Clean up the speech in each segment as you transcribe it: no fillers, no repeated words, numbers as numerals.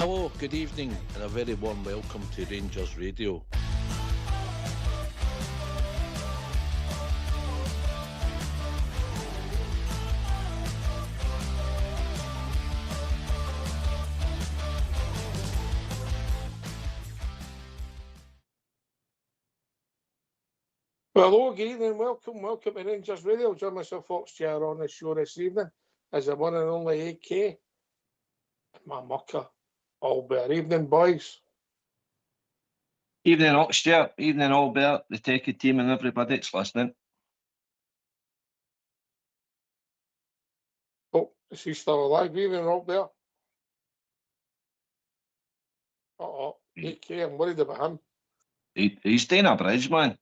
Hello, good evening, and a very warm welcome to Rangers Radio. Well, hello, good evening, welcome to Rangers Radio. Join myself, Fox Chair, on the show this evening as the one and only AK, my mucker, Albert. Evening, boys. Evening, Oxford. Evening, Albert, the techie team, and everybody that's listening. Oh, is he still alive? Evening, Albert. AK, I'm worried about him. He's staying a bridge, man.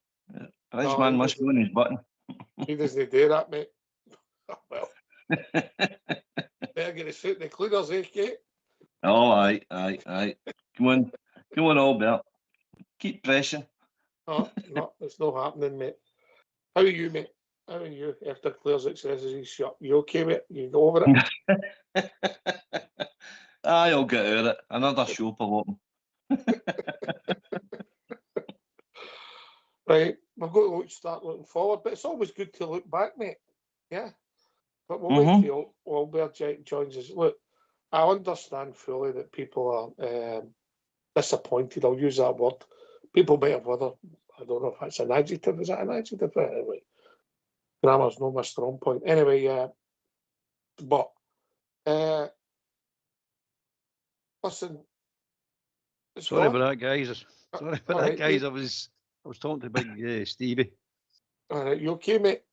Bridge man must be on his button. He doesn't do that, mate. Well, better get a suit in the cleaners, AK. Oh, aye. Come on, Albert. Keep pressing. Oh, no, it's not happening, mate. How are you, mate? How are you after Claire's successes? He's shut. You okay, mate? You go over it? Aye, I'll get out of it. Another show for them. Right, we've got to start looking forward, but it's always good to look back, mate. Yeah, but we'll wait till Albert joins us. Look, I understand fully that people are disappointed. I'll use that word. People might have other, I don't know if that's an adjective. Is that an adjective? Anyway, grammar's not my strong point. Anyway, but listen. Sorry about that, guys. Sorry about that, guys. Mate. I was talking to big Stevie. All right, you okay, mate?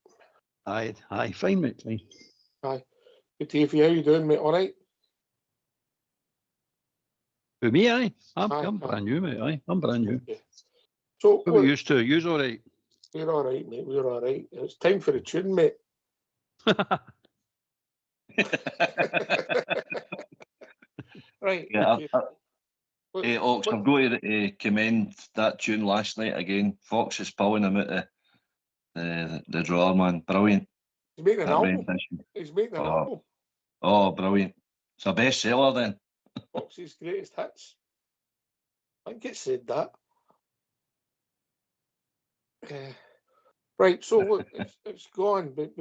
Aye, fine, mate, fine. Aye, good to hear from you. How you doing, mate? All right? For me, aye. I'm brand new, mate. Aye, I'm brand new. Okay. So what are we used to? You're all right? We're all right, mate. We're all right. It's time for the tune, mate. Right. Yeah. Okay. Ox, I'm going to commend that tune last night again. Fox is pulling him out of the drawer, man. Brilliant. He's making an album. He's making an album. Oh, brilliant. It's a bestseller then. Fox's greatest hits. I think it said that. Right, so look, it's gone, but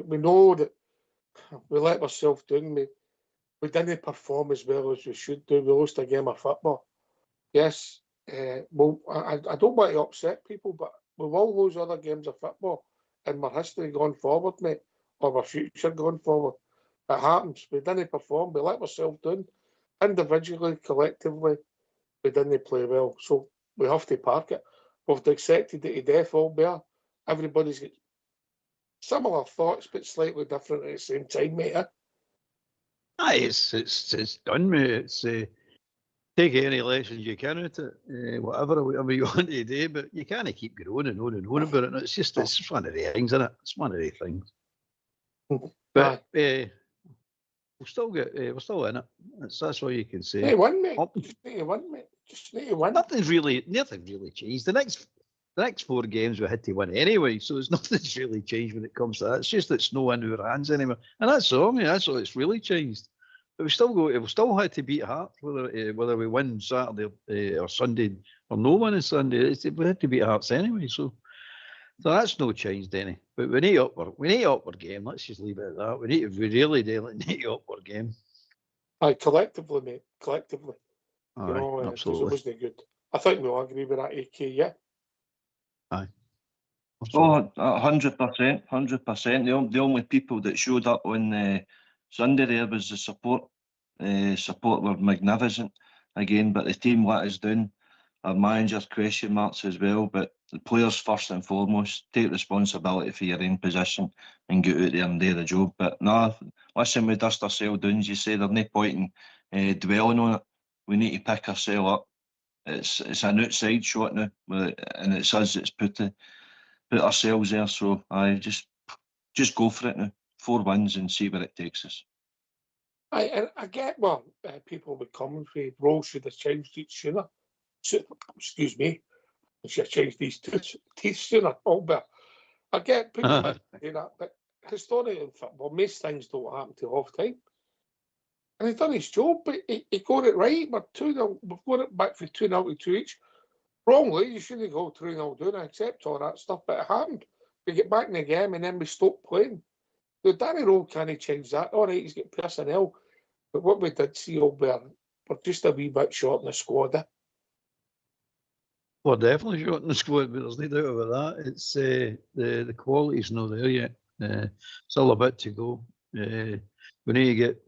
we know that we let ourselves down. We didn't perform as well as we should do. We lost a game of football. Yes, well, I don't want to upset people, but we will lose other games of football in our history going forward, mate, or our future going forward. It happens. We didn't perform. We let ourselves down. Individually, collectively, we didn't play well. So we have to park it. We've accepted it to death, Albert. Everybody's got similar thoughts, but slightly different at the same time, mate. Aye, it's done, mate. It's take any lessons you can out of it, whatever you want to do, but you can't keep going and on about it. It's just one of the things, isn't it? It's one of the things. But we're still in it. That's all you can say. Hey, one mate. Just need to win. Nothing's really changed. The next 4 games we had to win anyway, so there's nothing's really changed when it comes to that. It's just it's no in our hands anymore, and that's all. I mean, that's all it's really changed. But we still had to beat Hearts, whether we win Saturday or Sunday or no win on Sunday. We had to beat Hearts anyway, so that's no changed any. But we need up our game. Let's just leave it at that. We really do need up our game. Aye, collectively, mate. Collectively. Aye, absolutely. It wasn't good. I think we all agree with that, AK, yeah? Aye. Oh, 100%. The only people that showed up on Sunday there was the support. Support were magnificent again, but the team let us down. Our manager's question marks as well, but the players first and foremost, take responsibility for your own position and get out there and do the job. But no, listen, we dust ourselves down, as you say, there's no point in dwelling on it. We need to pick ourselves up. It's an outside shot now, and it's us that's put ourselves there. So I just go for it now. 4 wins and see where it takes us. I get people would come for roles should have changed each sooner. Excuse me, should have changed these teeth sooner. But I get people do that, but historically in football, most things don't happen to half time. Right, okay, so look, it's gone, but people would come and say roles should have changed each sooner. Excuse me, should have changed these teeth sooner. But I get people do that, but historically in football, most things don't happen to half time. Right, okay, so look, it's gone, but people would come and say roles should have changed each sooner. Excuse me, And he's done his job, but he got it right. We're 2-0. We've got it back for 2-0 to 2 each. Wrongly, you shouldn't go 3-0 down. I accept all that stuff, but it happened. We get back in the game and then we stopped playing. The Danny Rowe can't change that. All right, he's got personnel. But what we did see, we're just a wee bit short in the squad. We're definitely short in the squad, but there's no doubt about that. It's the quality's not there yet. Still a bit to go. We need to get.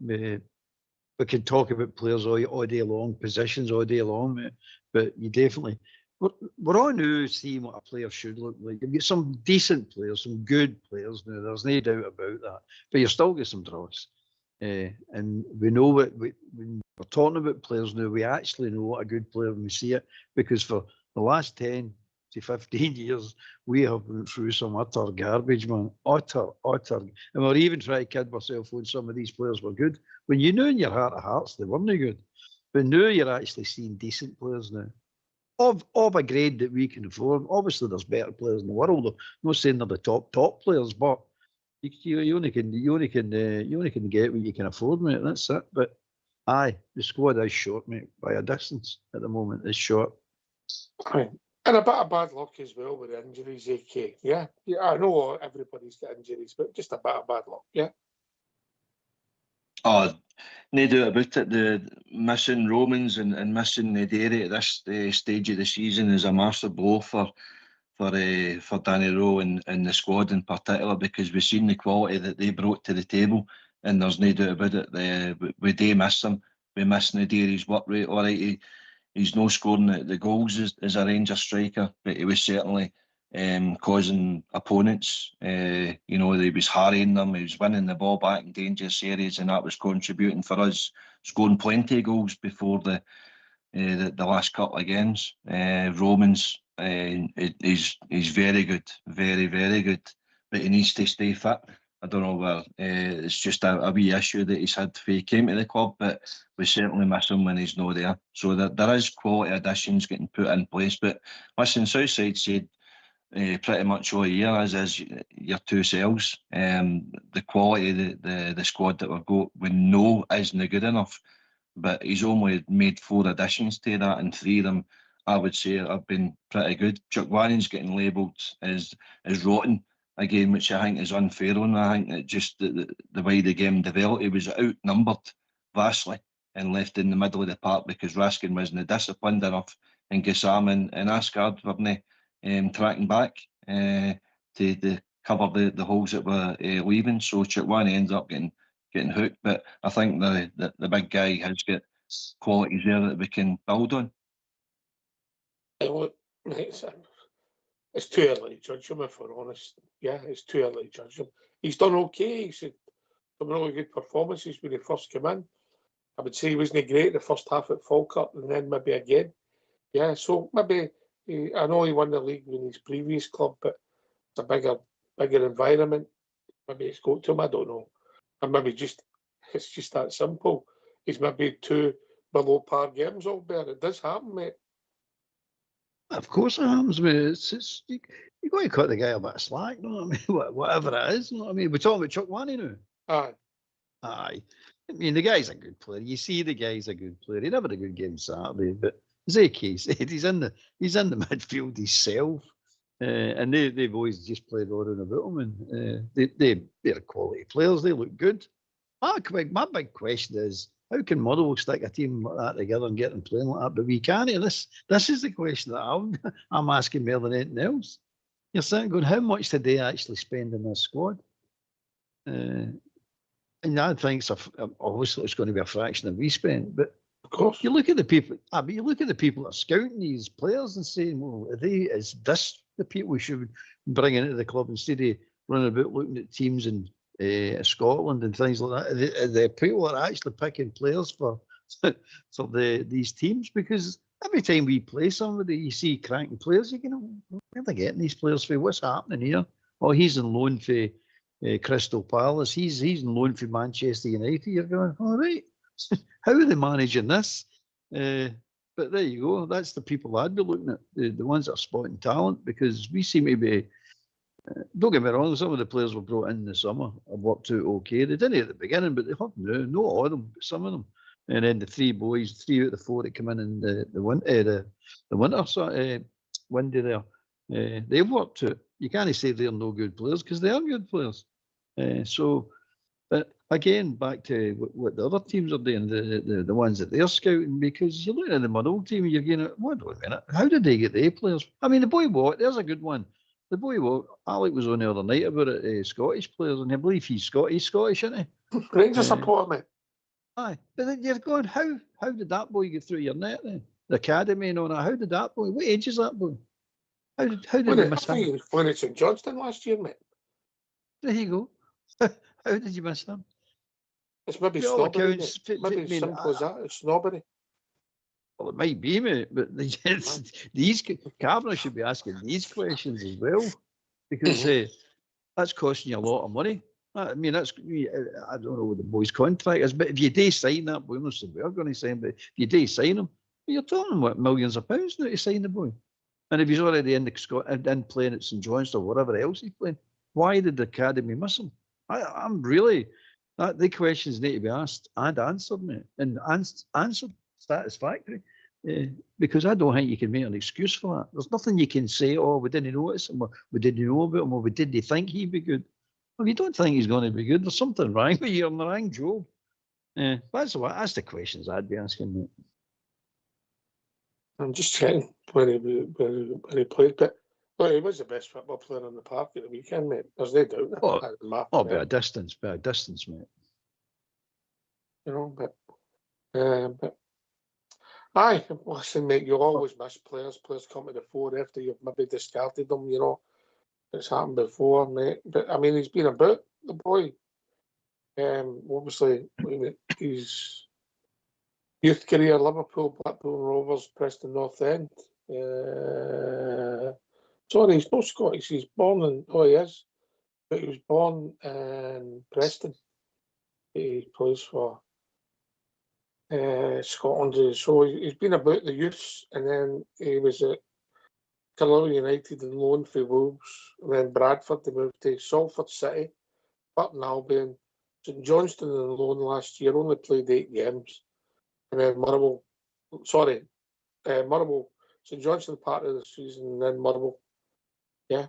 We can talk about players all day long, positions all day long, mate, but you definitely. We're all new seeing what a player should look like. You've got some decent players, some good players now. There's no doubt about that. But you're still got some dross. And we know when we're talking about players now, we actually know what a good player when we see it, because for the last 10 to 15 years, we have been through some utter garbage, man. Utter. And we're even trying to kid ourselves when some of these players were good, when you knew in your heart of hearts they weren't good. But now you're actually seeing decent players now. Of a grade that we can afford. Obviously, there's better players in the world. I'm not saying they're the top players, but you only can get what you can afford, mate. That's it. But aye, the squad is short, mate, by a distance at the moment. It's short. Right. And a bit of bad luck as well with the injuries, AK. Yeah, I know everybody's got injuries, but just a bit of bad luck, yeah. Oh, no doubt about it. The missing Romans and missing Dairy at this stage of the season is a massive blow for Danny Rowe and the squad in particular, because we've seen the quality that they brought to the table, and there's no doubt about it. We do miss them. We miss Nadiri's work rate. All right, he's no scoring the goals as a Rangers striker, but he was certainly causing opponents. He was harrying them. He was winning the ball back in dangerous areas, and that was contributing for us scoring plenty of goals before the last couple of games. Romans, he's very good, very, very good, but he needs to stay fit. I don't know where it's just a wee issue that he's had when he came to the club, but we certainly miss him when he's not there. So there is quality additions getting put in place. But listen, Southside said pretty much all year, as is your two selves. The quality of the squad that we've got, we know isn't good enough. But he's only made 4 additions to that, and 3 of them, I would say, have been pretty good. Chuck Wanning's getting labelled as rotten again, which I think is unfair on. I think that just the way the game developed, he was outnumbered vastly and left in the middle of the park because Raskin wasn't disciplined enough, and Gassam and Asgard weren't tracking back to cover the holes that were leaving. So Chuck Wanning ends up getting hooked, but I think the big guy has got qualities there that we can build on. It's too early to judge him, if we're honest. Yeah, it's too early to judge him. He's done okay. He's had some really good performances when he first came in. I would say he wasn't great the first half at Falkirk, and then maybe again. Yeah, so maybe I know he won the league with his previous club, but it's a bigger environment. Maybe it's got to him. I don't know. And maybe it's just that simple. He's maybe 2 below par games out there. It does happen, mate. Of course it happens, mate. It's you got to cut the guy a bit of slack, you know what I mean? Whatever it is, you know what I mean? We're talking about Chuck Wanning now. Aye. I mean, the guy's a good player. You see the guy's a good player. He never had a good game Saturday, but as AK said, he's in the midfield himself. And they've always just played all around about him, and they're quality players. They look good. My big question is, how can Motherwell stick a team like that together and get them playing like that? But we can't. This is the question that I'm asking more than anything else. You're sitting going, how much did they actually spend in this squad? And I think obviously it's going to be a fraction that we spent, but of course, you look at the people. You look at the people that are scouting these players and saying, "Well, is this the people we should bring into the club instead of running about looking at teams in Scotland and things like that?" The people are actually picking players for these teams, because every time we play somebody, you see cranking players. You know, where are they getting these players for? What's happening here? Oh, he's on loan for Crystal Palace. He's on loan for Manchester United. You're going, all right. How are they managing this? But there you go. That's the people I'd be looking at, the ones that are spotting talent, because we seem to be don't get me wrong, some of the players were brought in the summer have worked out okay. They didn't at the beginning, but they have now. Not all of them, but some of them. And then the 3 boys, 3 out of the 4 that come in the winter window there, they've worked out. You can't say they're no good players because they are good players. But again, back to what the other teams are doing, the ones that they're scouting, because you're looking at the Motherwell team and you're going, wait a minute, how did they get the players? I mean, the boy what? There's a good one. The boy what? Alec was on the other night about it, Scottish players, and I believe he's Scottish, isn't he? Rangers supporter, mate. Aye, but then you're going, how did that boy get through your net then? The academy and all that. How did that boy? What age is that boy? How did they miss him? When it's in Johnston last year, mate. There you go. How did you miss him? It's maybe snobbery. Maybe simple as that. It's snobbery. Well, it might be, mate, but these Kavanagh should be asking these questions as well, because that's costing you a lot of money. I mean, I don't know what the boy's contract is, but if you do sign that boy, we're going to sign, but if you do sign him, you're talking what, millions of pounds now to sign the boy. And if he's already in playing at St John's or whatever else he's playing, why did the academy miss him? I'm really, the questions need to be asked and answered, mate, and answered satisfactory, because I don't think you can make an excuse for that. There's nothing you can say, oh, we didn't notice him, or we didn't know about him, or we didn't think he'd be good. Well, if you don't think he's going to be good, there's something wrong with you on the wrong job. That's the questions I'd be asking, mate. I'm just checking when he played, but well, he was the best football player on the park at the weekend, mate. There's no doubt. By a distance, mate. You know, but aye, listen, mate, you always miss players. Players come to the fore after you've maybe discarded them, you know. It's happened before, mate. But I mean, he's been about, the boy. Obviously, his youth career, Liverpool, Blackpool Rovers, Preston North End. Sorry, he's not Scottish. He's born in, he is. But he was born in Preston. He plays for Scotland. So he's been about the youths, and then he was at Carlisle United and loan for Wolves, and then Bradford. They moved to Salford City, Burton Albion, St Johnstone on loan last year, only played 8 games, and then Motherwell, St Johnstone part of the season, and then Motherwell. Yeah.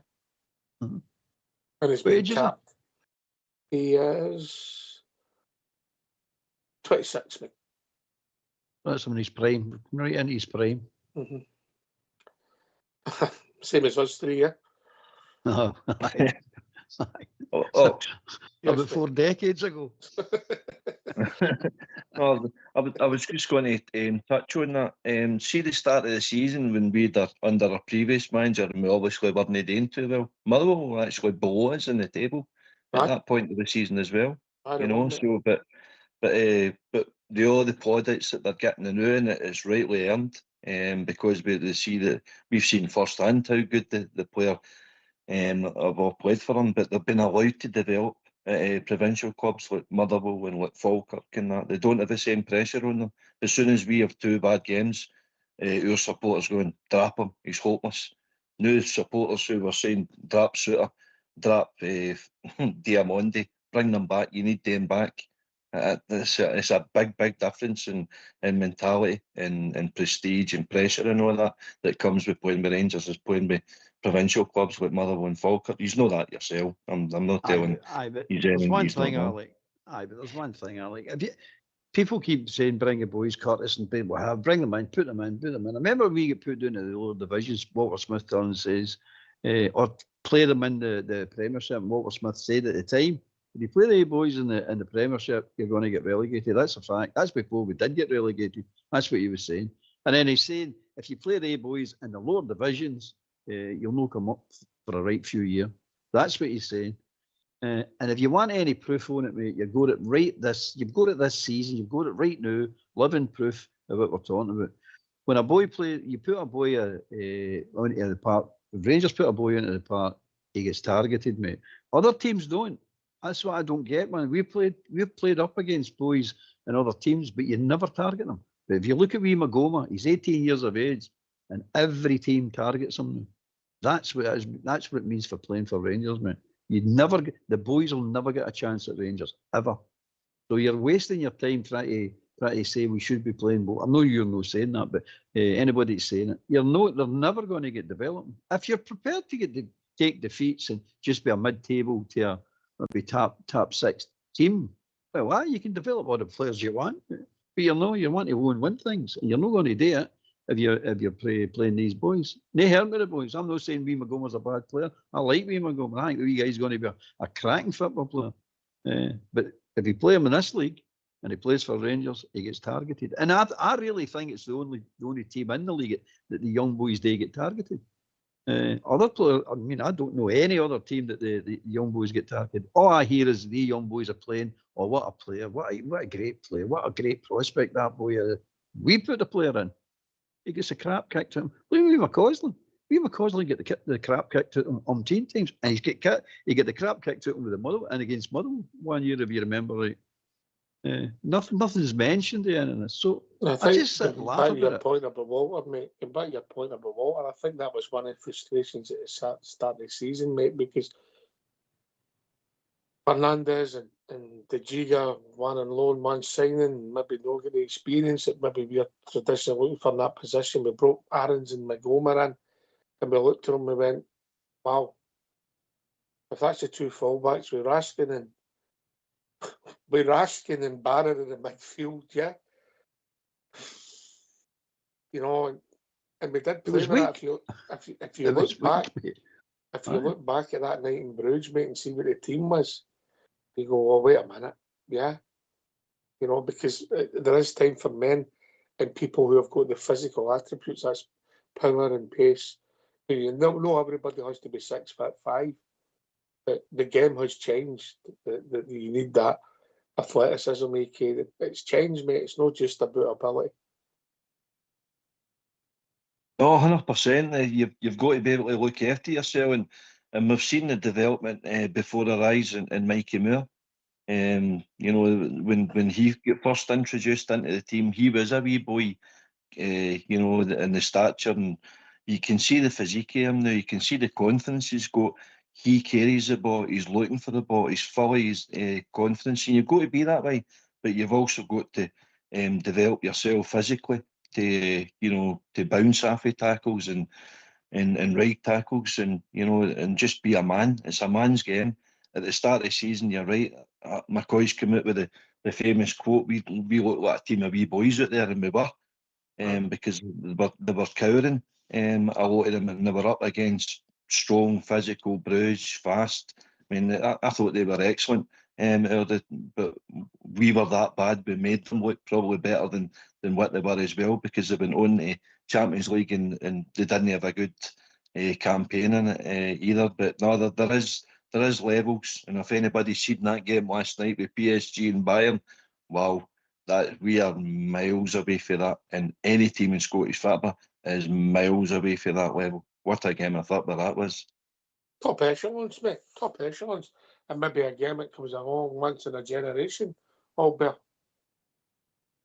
Mm-hmm. And he's been capped. He is 26, mate. That's in his prime, right in his prime. Mm-hmm. Same as us 3, yeah? Oh, about 4 decades ago. Well, I was just going to touch on that. See the start of the season when we were under our previous manager, and we obviously weren't doing too well. Motherwell were actually below us in the table at that point of the season as well. You know, so but all the plaudits that they're getting now, and it's rightly earned, because we've seen firsthand how good the player have all played for them, but they've been allowed to develop provincial clubs like Motherwell and like Falkirk and that. They don't have the same pressure on them. As soon as we have 2 bad games, our supporters going, drop him, he's hopeless. New supporters who were saying, drop Suter, drop Diamondi, bring them back, you need them back. It's a big difference in mentality and prestige and pressure and all that comes with playing with Rangers as playing with provincial clubs like Motherwell and Falkirk. You know that yourself. I'm not telling but there's one thing, Alec. But there's one thing, Alec. People keep saying bring the boys, Curtis, and bring them in, put them in. I remember we get put down in the lower divisions. Walter Smith turns says, or play them in the Premiership. And Walter Smith said at the time, if you play the boys in the Premiership, you're going to get relegated. That's a fact. That's before we did get relegated. That's what he was saying. And then he's saying, if you play the boys in the lower divisions, you'll not come up for a right few years. That's what he's saying. And if you want any proof on it, mate, you've got it this season, you've got it right now, living proof of what we're talking about. When a boy plays, you put a boy into the park. If Rangers put a boy into the park, he gets targeted, mate. Other teams don't. That's what I don't get, man. We've played up against boys and other teams, but you never target them. But if you look at wee Magoma, he's 18 years of age, and every team targets him now. That's what it is. That's what it means for playing for Rangers, man. The boys will never get a chance at Rangers ever. So you're wasting your time trying to say we should be playing. Well, I know you're not saying that, but anybody's saying it. They're never going to get development. If you're prepared to take defeats and just be a mid-table to a maybe top six team, well, you can develop all the players you want. But you want to go and win things, and you're not going to do it if you're playing these boys. They hurt me, the boys. I'm not saying Wee Montgomery's a bad player. I like Wee Montgomery. I think the wee guy's going to be a cracking football player. But if you play him in this league and he plays for Rangers, he gets targeted. And I really think it's the only team in the league that the young boys they get targeted. Other players, I mean, I don't know any other team that the young boys get targeted. All I hear is the young boys are playing. Oh, what a player! What a great player! What a great prospect that boy is. We put the player in. He gets the crap kicked to him. Look at Wee McCausland. Wee McCausland get the crap kicked to him umpteen times, and he get the crap kicked to him with the Motherwell and against Motherwell one year, if you remember right. Nothing's mentioned there in this. So I just sit and laugh about it. Point about Walter, mate. Back your point about Walter, I think that was one of the frustrations at the start of the season, mate, because Fernandez and De Giga, one on loan, one signing, maybe not get the experience that maybe we're traditionally looking for in that position. We brought Aarons and Montgomery in, and we looked at them and we went, wow, if that's the two fullbacks with Raskin and Barrett in the midfield, yeah. You know, and we did play with that. If you look back, if you look back at that night in Bruges, mate, and see what the team was, you go, oh, wait a minute, yeah. You know, because there is time for men and people who have got the physical attributes, that's power and pace. You know, everybody has to be 6'5", but the game has changed. That you need that athleticism, AK. It's changed, mate. It's not just about ability. Oh, 100%. You've got to be able to look after yourself, and we've seen the development before our eyes in Mikey Moore. You know, when he got first introduced into the team, he was a wee boy, you know, in the stature, and you can see the physique of him now. You can see the confidence he's got. He carries the ball. He's looking for the ball. He's full of his confidence, and you've got to be that way. But you've also got to develop yourself physically to bounce off of tackles and right tackles, and and just be a man. It's a man's game. At the start of the season, you're right. McCoy's come out with the famous quote: "We look like a team of wee boys out there," and we were, because they were cowering. A lot of them, and they were up against strong, physical, Bruges, fast. I mean, I thought they were excellent. But we were that bad. We made them look probably better than what they were as well, because they went on to Champions League and they didn't have a good campaign in it either. But no, there is levels, and if anybody's seen that game last night with PSG and Bayern, wow, that we are miles away from that, and any team in Scottish football is miles away from that level. What a game of football that was. Top echelons, mate. Top echelons. And maybe a game that comes along once in a generation, Albert.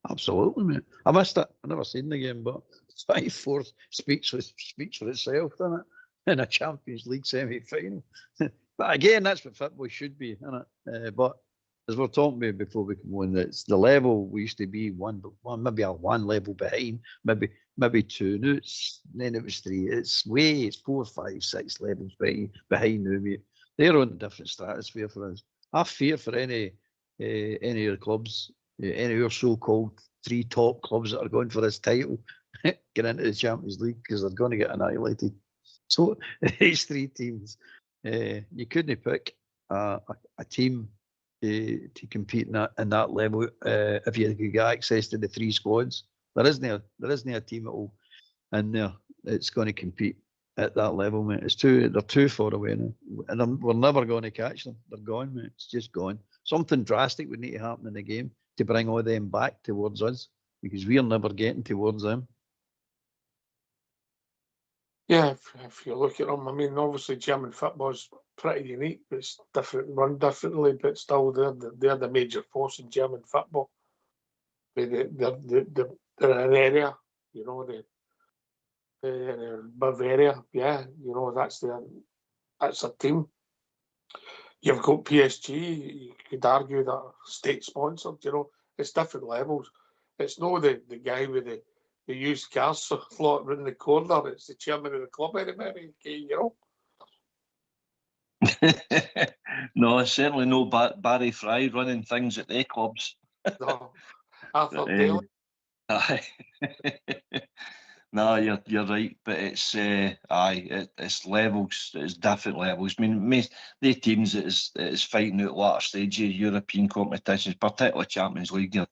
Absolutely, mate. I missed it. I never seen the game, but 5-4 speaks for itself, doesn't it? In a Champions League semi-final. But again, that's what football should be, isn't it? But as we're talking about before we come on, it's the level we used to be one maybe one level behind, maybe two. Now then it was three. It's 4, 5, 6 levels behind now, mate. They're on a different stratosphere for us. I fear for any of the clubs, any of our so-called 3 top clubs that are going for this title, get into the Champions League, because they're going to get annihilated. So these 3 teams, you couldn't pick a team to compete in that level if you could get access to the 3 squads. There isn't a team at all in there that's going to compete at that level, mate. They're too far away now, and we're never going to catch them. They're gone, mate. It's just gone. Something drastic would need to happen in the game to bring all them back towards us, because we're never getting towards them. Yeah, if you look at them, I mean, obviously German football's pretty unique. It's different, run differently, but still they're the major force in German football. They're in an area, Bavaria, yeah, that's a team. You've got PSG. You could argue that state sponsored. It's different levels. It's not the guy with the used cars lot in the corner. It's the chairman of the club anymore. No, it's certainly no Barry Fry running things at their clubs. No, Arthur Daly. Aye. No, you're right, but it's it's levels, it's different levels. I mean, the teams that is fighting out latter stages of European competitions, particularly Champions League, you're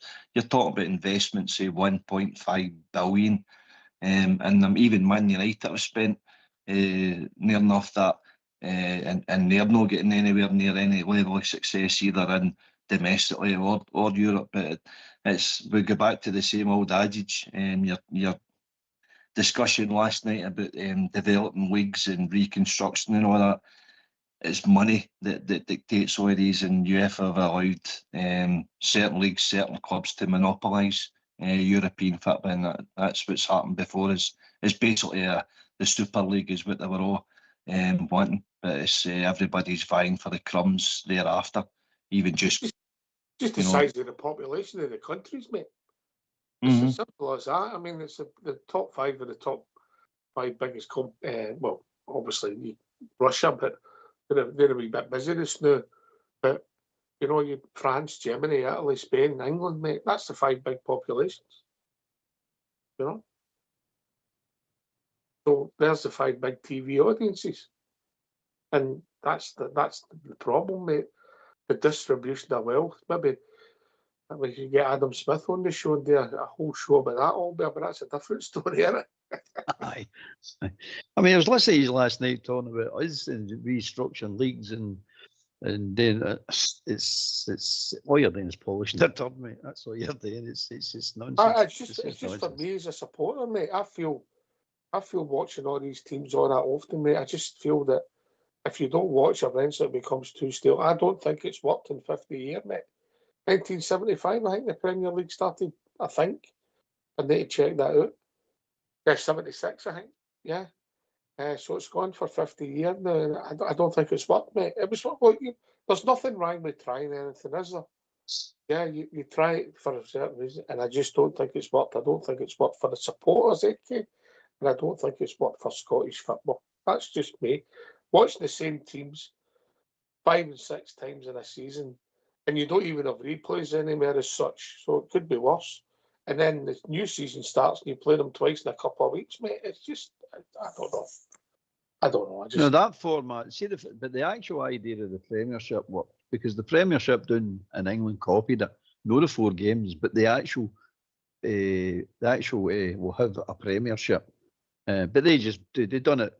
talking about investments, say 1.5 billion, and even Man United have spent near enough that, and they're not getting anywhere near any level of success either in domestically or Europe. But we go back to the same old adage. Your discussion last night about developing leagues and reconstruction and all that. It's money that dictates all of these, and UEFA have allowed certain leagues, certain clubs to monopolise European football, and that's what's happened before. Is basically the Super League is what they were all wanting, but it's everybody's vying for the crumbs thereafter. Even just the size of the population of the countries, mate. It's as simple as that. I mean, it's the top 5 of the top 5 biggest. Well, obviously Russia, but they're a wee bit busy this now. But you France, Germany, Italy, Spain, England, mate. That's the 5 big populations. So there's the 5 big TV audiences, and that's the problem, mate. The distribution of wealth. Maybe we could get Adam Smith on the show and do a whole show about that all, but that's a different story, isn't it? Aye. I mean, I was listening to you last night talking about us and restructuring leagues, and then it's all you're doing is polishing the tub, mate. That's all you're doing. It's just nonsense. It's just for me as a supporter, mate. I feel watching all these teams all that often, mate. I just feel that if you don't watch events, it becomes too stale. I don't think it's worked in 50 years, mate. 1975, I think the Premier League started, I think. I need to check that out. Yeah, 76, I think. Yeah. So it's gone for 50 years now, and I don't think it's worked, mate. It was there's nothing wrong with trying anything, is there? Yeah, you try it for a certain reason, and I just don't think it's worked. I don't think it's worked for the supporters, and I don't think it's worked for Scottish football. That's just me. Watching the same teams 5 and 6 times in a season, and you don't even have replays anywhere as such, so it could be worse. And then the new season starts and you play them twice in a couple of weeks, mate. It's just, I don't know. That format, but the actual idea of the Premiership worked, because the Premiership down in England copied it. Not the 4 games, but the actual will have a Premiership. But they done it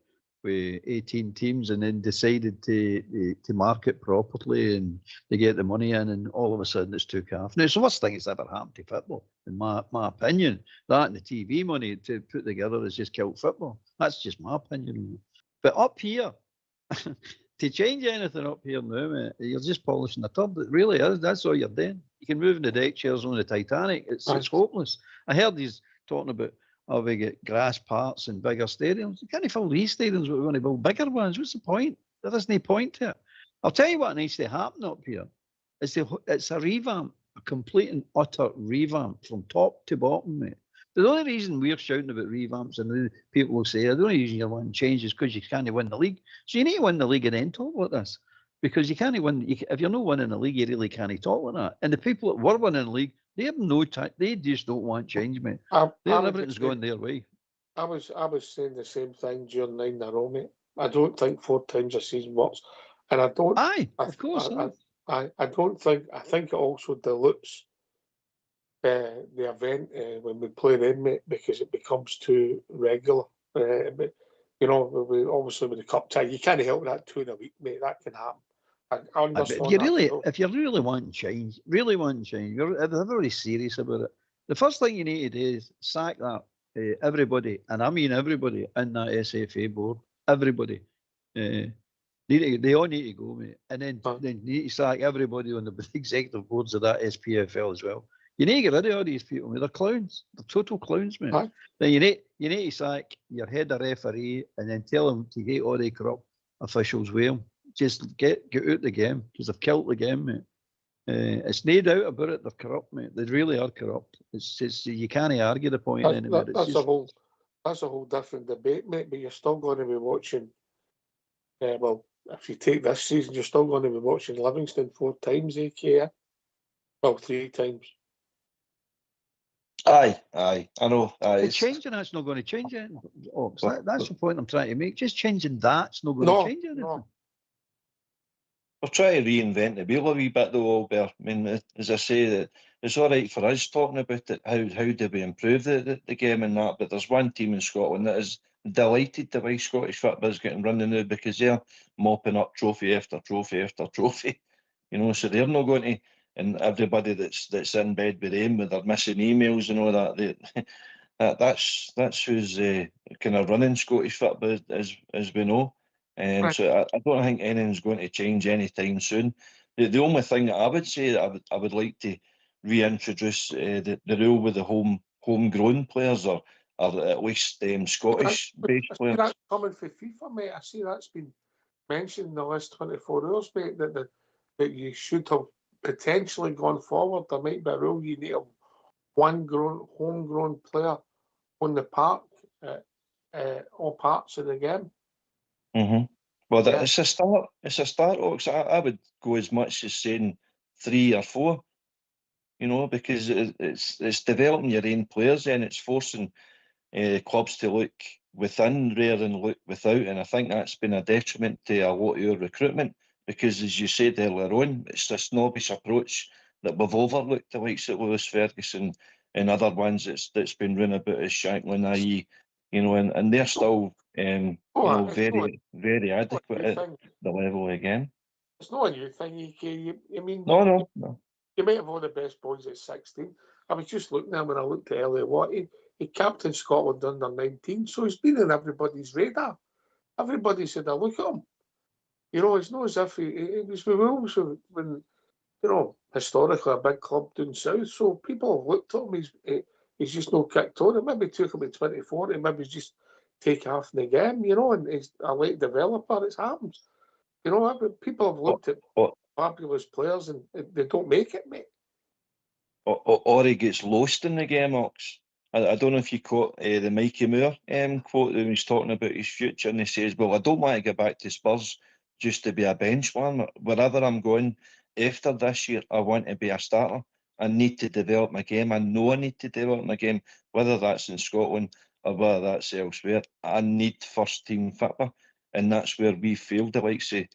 with 18 teams and then decided to market properly and they get the money in, and all of a sudden it's took off. Now, it's the worst thing that's ever happened to football, in my opinion. That and the TV money to put together has just killed football. That's just my opinion. But up here, to change anything up here now, mate, you're just polishing the tub. It really is. That's all you're doing. You can move in the deck chairs on the Titanic. It's hopeless. I heard he's talking about, we get grass parts and bigger stadiums. You can't fill these stadiums, but we want to build bigger ones. What's the point? There isn't any point to it. I'll tell you what needs to happen up here. It's a revamp, a complete and utter revamp from top to bottom, mate. The only reason we're shouting about revamps, and people will say, the only reason you're wanting change is because you can't win the league. So you need to win the league and then talk like this. Because you can't win, if you're not winning the league, you really can't talk like that. And the people that were winning the league, they have no time. They just don't want change, mate. Everything's going their way. I was saying the same thing during 9 in a row, mate. I don't think 4 times a season works, and I don't. Of course. I don't think. I think it also dilutes the event when we play them, mate, because it becomes too regular. But obviously with the cup tie, you can't help that 2 in a week, mate. That can happen. If you really want change, if everybody's serious about it, the first thing you need to do is sack that everybody, and I mean everybody in that SFA board, everybody. They all need to go, mate, and then you need to sack everybody on the executive boards of that SPFL as well. You need to get rid of all these people, mate. They're clowns. They're total clowns, mate. Aye. Then you need to sack your head of referee and then tell them to get all the corrupt officials with them. Just get out the game because they've killed the game, mate. It's no doubt about it. They're corrupt, mate. They really are corrupt. It's just you can't argue the point anymore. That's a whole different debate, mate. But you're still going to be watching. Well, if you take this season, you're still going to be watching Livingston 4 times, AKA. Well, 3 times. Aye, I know. Well, changing that's not going to change it. Oh, that's the point I'm trying to make. Just changing that's not going to change anything. No. We're trying to reinvent the wheel a wee bit though, Albert. I mean, as I say, that it's all right for us talking about it. How do we improve the game and that? But there's one team in Scotland that is delighted the way Scottish football is getting running now because they're mopping up trophy after trophy after trophy. You know, so they're not going to. And everybody that's in bed with them with their missing emails and all that, that's who's kind of running Scottish football as we know. Right. So I don't think anything's going to change anytime soon. The only thing that I would say that I would like to reintroduce the rule with the homegrown players or at least Scottish-based players. That's coming for FIFA, mate. I see that's been mentioned in the last 24 hours, mate, that you should have potentially gone forward. There might be a rule you need one homegrown player on the park all parts of the game. Mm-hmm. Well, Yeah. it's a start. It's a start, Ox. I would go as much as saying 3 or 4. You know, because it's developing your own players, and it's forcing clubs to look within rather than look without. And I think that's been a detriment to a lot of your recruitment because, as you said earlier on, it's a snobbish approach that we've overlooked, the likes of Lewis Ferguson and other ones that's been run about as Shanklin, i.e., you know, and they're still you know, very adequate at the level again. It's not a new thing, I mean, No. you might have all the best boys at 16. I was just looking at him when I looked at Elliot Watt. He captained Scotland under 19, so he's been on everybody's radar. Everybody said, "I look at him." You know, it's not as if he was with Wolves when, you know, historically a big club down south. So people have looked at him. He's just no kicked on. It maybe took him at 24. It maybe just take half the game, you know, and he's a late developer. It happens. You know, people have looked at fabulous players and they don't make it, mate. Or he gets lost in the game, Ox. I don't know if you caught the Mikey Moore quote when he was talking about his future, and he says, "Well, I don't want to go back to Spurs just to be a bench warmer. Wherever I'm going after this year, I want to be a starter. I need to develop my game. I know I need to develop my game, whether that's in Scotland or whether that's elsewhere. I need first team football, and that's where we failed the likes of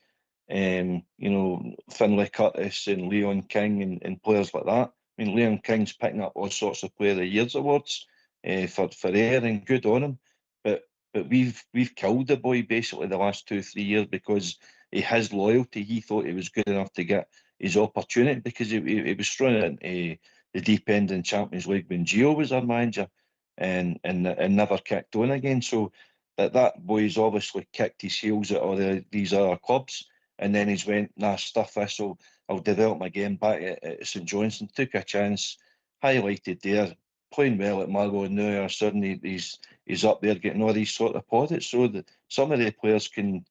you know, Finlay Curtis and Leon King and players like that. I mean, Leon King's picking up all sorts of Player of the Years awards for air, and good on him. But we've killed the boy basically the last 2-3 years because of his loyalty. He thought he was good enough to get his opportunity because he was thrown into the deep end in Champions League when Gio was our manager and never kicked on again. So that boy's obviously kicked his heels at all these other clubs. And then he's went, nah, stuff this, I'll develop my game back at St Johnstone. Took a chance, highlighted there, playing well at Marlow, and now all of a sudden he's up there getting all these sort of plaudits. So that some of the players can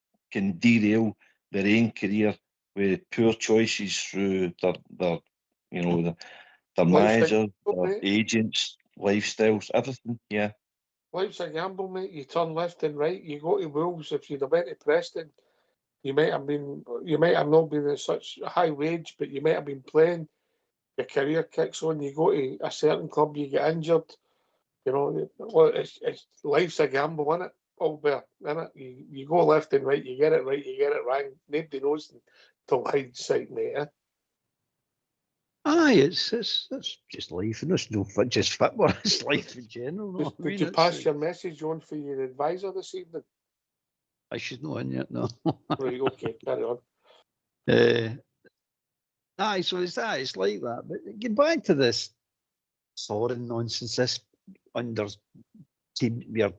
derail their own career with poor choices through their you know, their managers, their agents, lifestyles, everything. Yeah. Life's a gamble, mate. You turn left and right. You go to Wolves. If you'd have went to Preston, you might have not been at such a high wage, but you might have been playing. Your career kicks on. You go to a certain club, you get injured. You know, well, it's life's a gamble, isn't it? Albert, isn't it? You go left and right, you get it right, you get it wrong. Nobody knows until hindsight, mate. Eh? Aye, it's just life, and it's no just football. It's life in general. No? Did you pass your message on for your advisor this evening? I should know in yet, no. Right, okay, carry on. Aye, so it's like that. But get back to this foreign nonsense. This under team, we're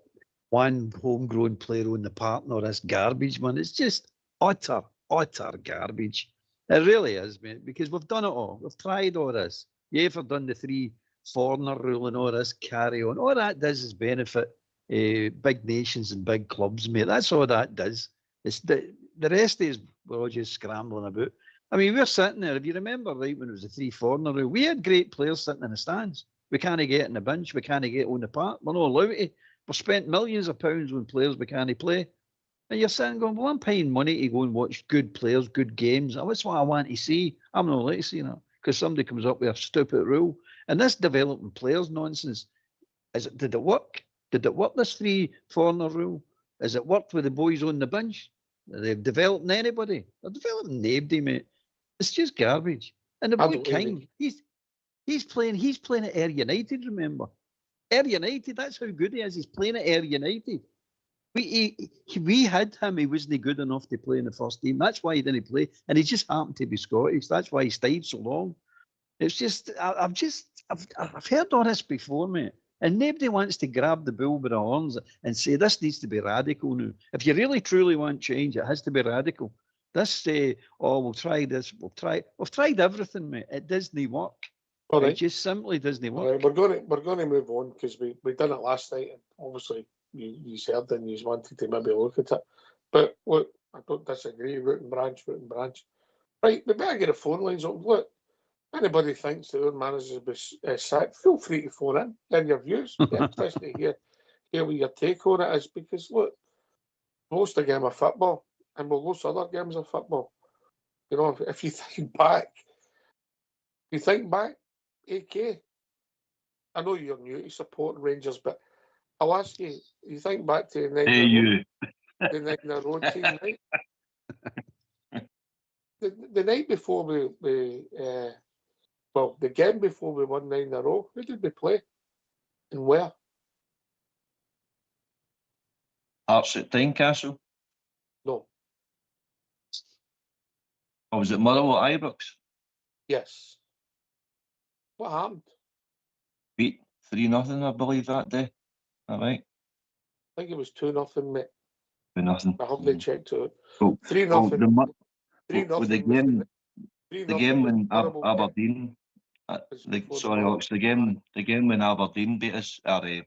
one homegrown player on the partner. This garbage, man. It's just utter garbage. It really is, mate. Because we've done it all. We've tried all this. you ever done the 3 foreigner rule and all this carry on? All that does is benefit big nations and big clubs, mate. That's all that does. It's the rest is we're all just scrambling about. I mean, we're sitting there. If you remember, right, when it was the 3 foreigner rule, we had great players sitting in the stands. We can't get in the bench. We can't get on the park. We're not allowed to. We've spent millions of pounds on players we can't play. And you're sitting going, well, I'm paying money to go and watch good players, good games. That's what I want to see. I'm not allowed to see that because somebody comes up with a stupid rule. And this developing players nonsense, did it work? Did it work, this 3 foreigner rule? Has it worked with the boys on the bench? Are they developing anybody? They're developing nobody, mate. It's just garbage. And the boy King, he's playing at Ayr United, remember? Ayr United, that's how good he is. He's playing at Ayr United. We had him, he wasn't good enough to play in the first team. That's why he didn't play. And he just happened to be Scottish. That's why he stayed so long. It's just, I've heard all this before, mate. And nobody wants to grab the bull by the horns and say, this needs to be radical now. If you really, truly want change, it has to be radical. This, we'll try this, we've tried everything, mate. It doesn't work. All right. It just simply doesn't work. All right, we're going to move on because we done it last night, and obviously you heard and you wanted to maybe look at it. But look, I don't disagree. Root and branch. Right, we better get the phone lines up. Look, anybody thinks that our manager is sacked, feel free to phone in your views. Yeah, especially hear what your take on it is, because look, we lost a game of football and we'll lose other games of football. You know, if you think back, AK, I know you're new to support Rangers, but I'll ask you, you think back to the night in a row team, right? The night before the game before we won 9 in a row, who did we play and where? Hearts at Tynecastle? No. Or was it Motherwell at Ibrox? Yes. What happened? Beat 3-0, I believe, that day. Is that right? I think it was 2-0, mate. 2-0. I haven't checked it. Oh, 3-0. 3-0. With the game when Aberdeen. Ox. The game when Aberdeen beat us.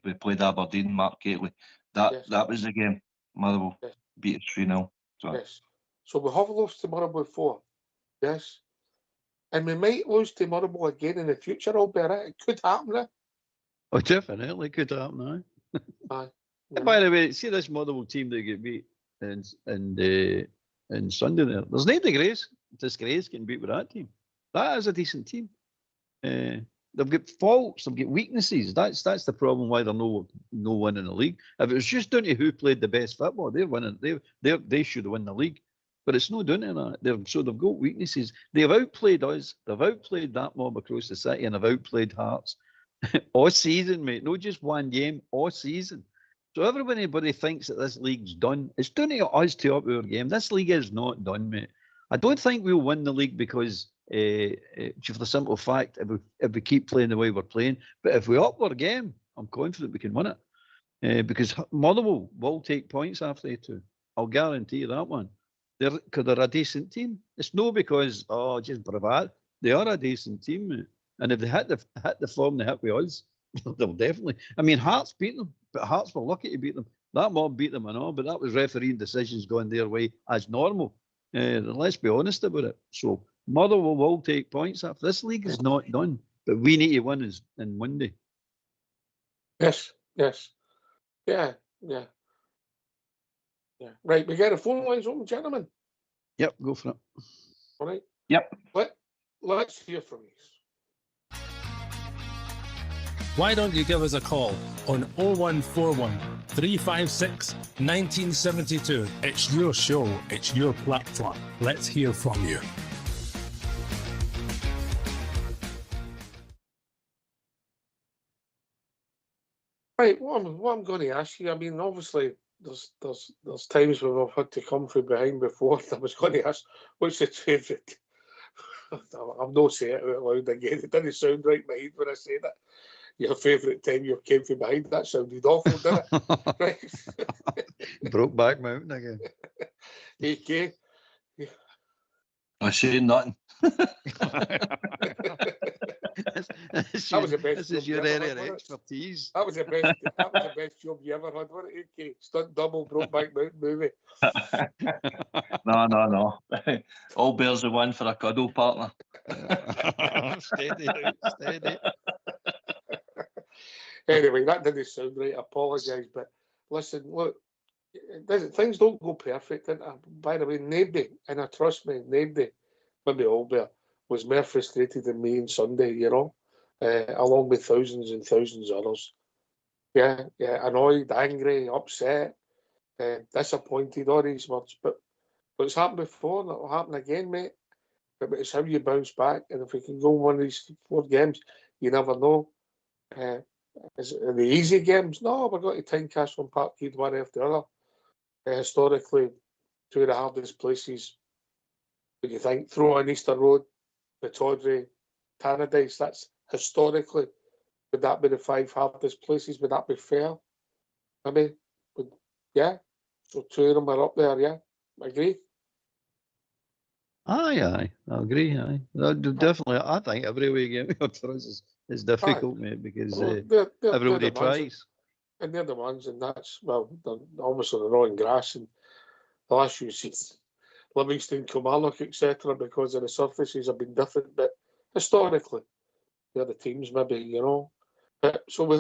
We played Aberdeen. Mark Gately. That was the game. Motherwell beat us 3-0. Yes. So we have lost to Motherwell before. Yes. And we might lose to Motherwell again in the future, Albert. It could happen, eh? Oh, definitely could happen, Aye. And by the way, see this Motherwell team that get beat in Sunday there. There's no disgrace getting beat with that team. That is a decent team. They've got faults, they've got weaknesses. That's the problem why they're no one in the league. If it was just down to who played the best football, they're winning. They should win the league. But it's not down to that. They've got weaknesses. They've outplayed us. They've outplayed that mob across the city, and they've outplayed Hearts all season, mate. Not just one game, all season. So everybody thinks that this league's done. It's down to us to up our game. This league is not done, mate. I don't think we'll win the league because for the simple fact if we keep playing the way we're playing. But if we up our game, I'm confident we can win it. Because Motherwell will take points after they 2. I'll guarantee you that one. They're a decent team. It's no because just bravado. They are a decent team, mate. And if they hit the form they hit with us, they'll definitely. I mean, Hearts beat them, but Hearts were lucky to beat them. That mob beat them and all, but that was refereeing decisions going their way as normal. Let's be honest about it. So Motherwell will take points after. This league is not done, but we need to win in Monday. Yes. Yeah. Right, we get the phone lines open, gentlemen. Yep, go for it. All right. Yep. Let's hear from you. Why don't you give us a call on 0141 356 1972. It's your show, it's your platform. Let's hear from you. Right, what I'm going to ask you, I mean, obviously, there's times when I've had to come from behind before. I was going to ask, what's your favourite? I'm not saying it out loud again. It didn't sound right in my head when I said it. Your favourite time you came from behind, that sounded awful, didn't it? Right. Brokeback Mountain again. AK. I say nothing. That was the best This job is you your ever area had, of wasn't it? expertise. That was the best. That was the best job you ever had, wasn't it? UK stunt double, Brokeback movie. No. All bears are one for a cuddle partner. Steady, steady. Anyway, that didn't sound right. I apologise, but listen, look, things don't go perfect. And by the way, nobody, and I trust me, nobody, maybe Albert, was more frustrated than me on Sunday, you know, along with thousands and thousands of others. Yeah, annoyed, angry, upset, disappointed, all these words. But it's happened before, and it'll happen again, mate. But it's how you bounce back. And if we can go one of these 4 games, you never know. Is it the easy games? No, we've got to Tynecastle and Parkhead one after the other. Historically, 2 of the hardest places. What do you think? Throw on Easter Road, Pittodrie, Tannadice. That's historically. Would that be the 5 hardest places? Would that be fair? Maybe. Yeah. So 2 of them are up there. Yeah. Agree. Aye, I agree. Aye, definitely. I think every away game for us is difficult, mate, because Well, they're everybody the ones tries. and they're the ones, and that's, well, they're obviously they're on grass, and the last few seasons, Livingston, Kilmarnock, etc., because of the surfaces have been different, but historically, they're the teams, maybe, you know. But so we're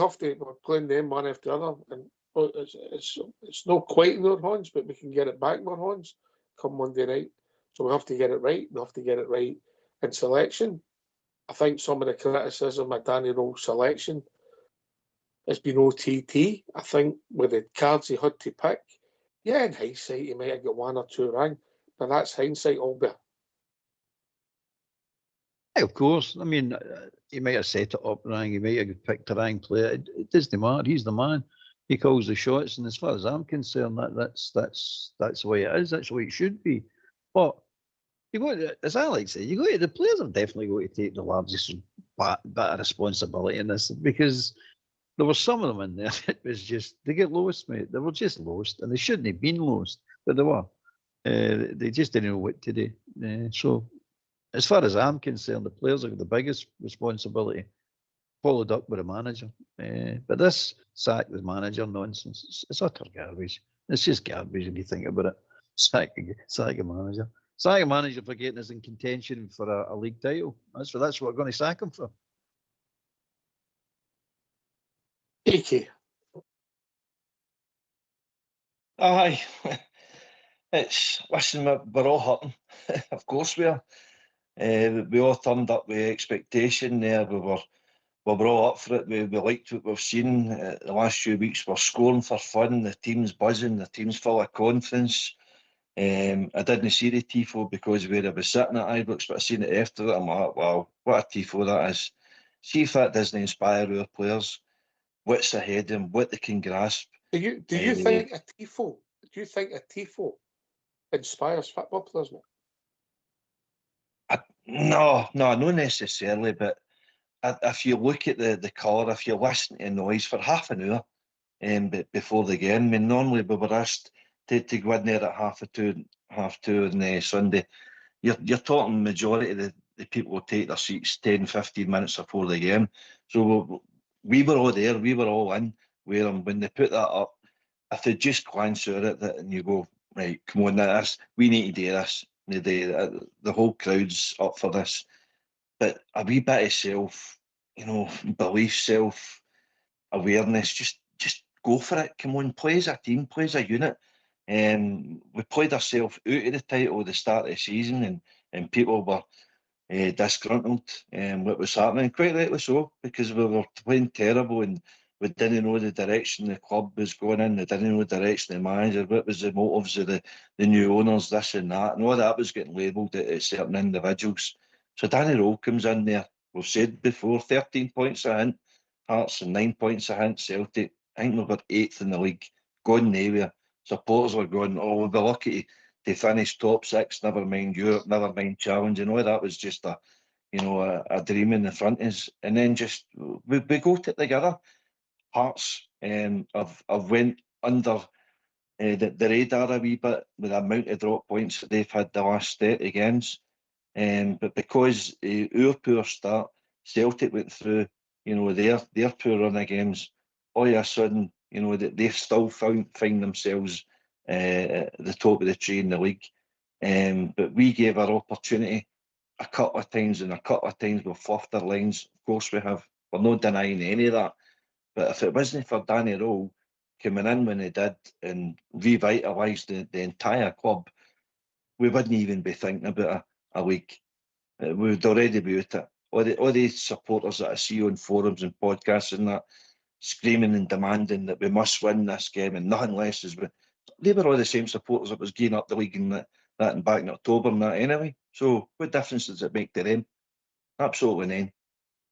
playing them one after the other, and well, it's not quite in our hands, but we can get it back in our hands come Monday night. So we have to get it right. We have to get it right in selection. I think some of the criticism of Danny Rowe's selection has been OTT. I think with the cards he had to pick, yeah, in hindsight, he might have got 1 or 2 wrong, but that's hindsight, Albert. Aye, of course. I mean, he might have set it up wrong. He might have picked the wrong player. It doesn't matter. He's the man. He calls the shots, and as far as I'm concerned, that's the way it is. That's the way it should be. But you got to, as I like to say, the players have definitely got to take the largest bit of responsibility in this, because there were some of them in there that was just, they get lost, mate. They were just lost, and they shouldn't have been lost, but they were. They just didn't know what to do. So, as far as I'm concerned, the players have the biggest responsibility, followed up with a manager. But this sack the manager nonsense, it's utter garbage. It's just garbage if you think about it. Sack a manager. Sack a manager for getting us in contention for a league title. That's what we're going to sack him for. AK. Aye. Listen, we're all hurting. Of course we are. We all turned up with expectation there. We were all up for it. We liked what we've seen the last few weeks. We're scoring for fun. The team's buzzing. The team's full of confidence. I didn't see the tifo because where I was sitting at Ibrox, but I seen it after it. I'm like, wow, what a tifo that is. See if that doesn't inspire our players. What's ahead of them, what they can grasp. Do you think a tifo? Do you think a tifo inspires football players, mate? No, not necessarily, but if you look at the colour, if you listen to noise for half an hour before the game, I mean, normally we were asked to go in there at half two on Sunday. You're talking majority of the people will take their seats 10, 15 minutes before the game. So we were all there, we were all in, where when they put that up, if they just glance at it and you go, right, come on, we need to do this. The whole crowd's up for this. But a wee bit of belief, self-awareness, just go for it. Come on, play as a team, play as a unit. We played ourselves out of the title at the start of the season, and people were disgruntled what was happening, quite rightly so, because we were playing terrible and we didn't know the direction the club was going in, we didn't know the direction of the manager, what was the motives of the new owners, this and that, and all that was getting labelled at certain individuals. So Danny Rowe comes in there, we've said before, 13 points a hint, Hearts, and 9 points a hint, Celtic. I think we got 8th in the league, going nowhere. Supporters were going, oh, we'll be lucky to finish top 6, never mind Europe, never mind challenge, and all that was just a dream in the front of us. And then just we got it together. Hearts have went under the radar a wee bit with the amount of drop points that they've had the last 30 games. But because our poor start, Celtic went through, you know, their poor run of games, all of a sudden, you know, they've still find themselves at the top of the tree in the league. But we gave our opportunity a couple of times, and a couple of times we've fluffed our lines. Of course we have. We're not denying any of that. But if it wasn't for Danny Rowe coming in when he did and revitalised the entire club, we wouldn't even be thinking about a league. We would already be out it. All the supporters that I see on forums and podcasts and that, screaming and demanding that we must win this game and nothing less is they were all the same supporters that was gearing up the league and that and back in October and that anyway. So what difference does it make to them? Absolutely none.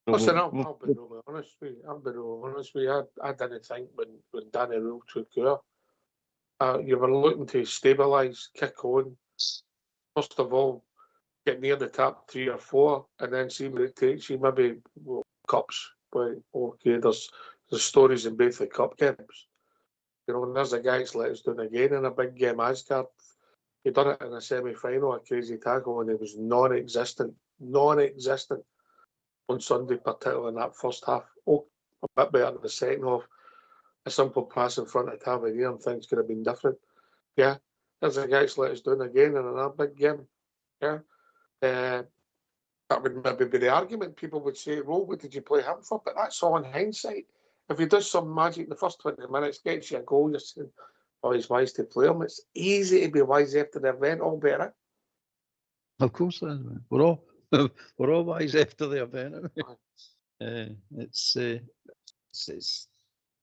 So Listen, I'll be really honest with you. I didn't think when Danny Rowe took over, you were looking to stabilise, kick on. First of all, get near the top 3 or 4, and then see what it takes you. Maybe cups. But okay, there's stories in both the cup games. You know, and there's a guy that's let us down again in a big game, Asgard. He done it in a semi-final, a crazy tackle, and it was non-existent on Sunday, particularly in that first half. Oh, a bit better in the second half. A simple pass in front of Tavernier and things could have been different. Yeah, there's a guy that's let us down again in another big game. Yeah. That would maybe be the argument. People would say, well, what did you play him for? But that's all in hindsight. If he does some magic in the first 20 minutes, gets you a goal, you're saying, oh, he's wise to play him. It's easy to be wise after the event, all better. Of course, it is, man. We're all wise after the event. It's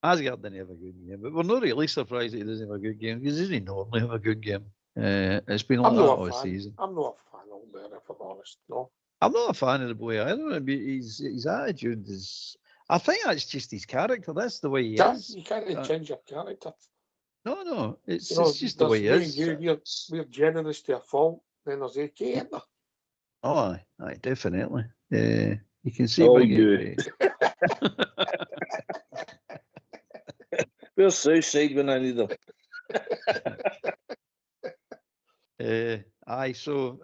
Asgard didn't have a good game, but we're not really surprised that he doesn't have a good game because he doesn't normally have a good game. It's been like that all season. I'm not a fan of Bear, if I'm honest. No. I'm not a fan of the boy either. His attitude is. I think that's just his character. That's the way he is. You can't change your character. No. It's just the there's way he is. We're generous to a fault. Then there's AK in there. Oh, aye, definitely. You can see. Oh, you. Where's Southside when I need them? Aye, so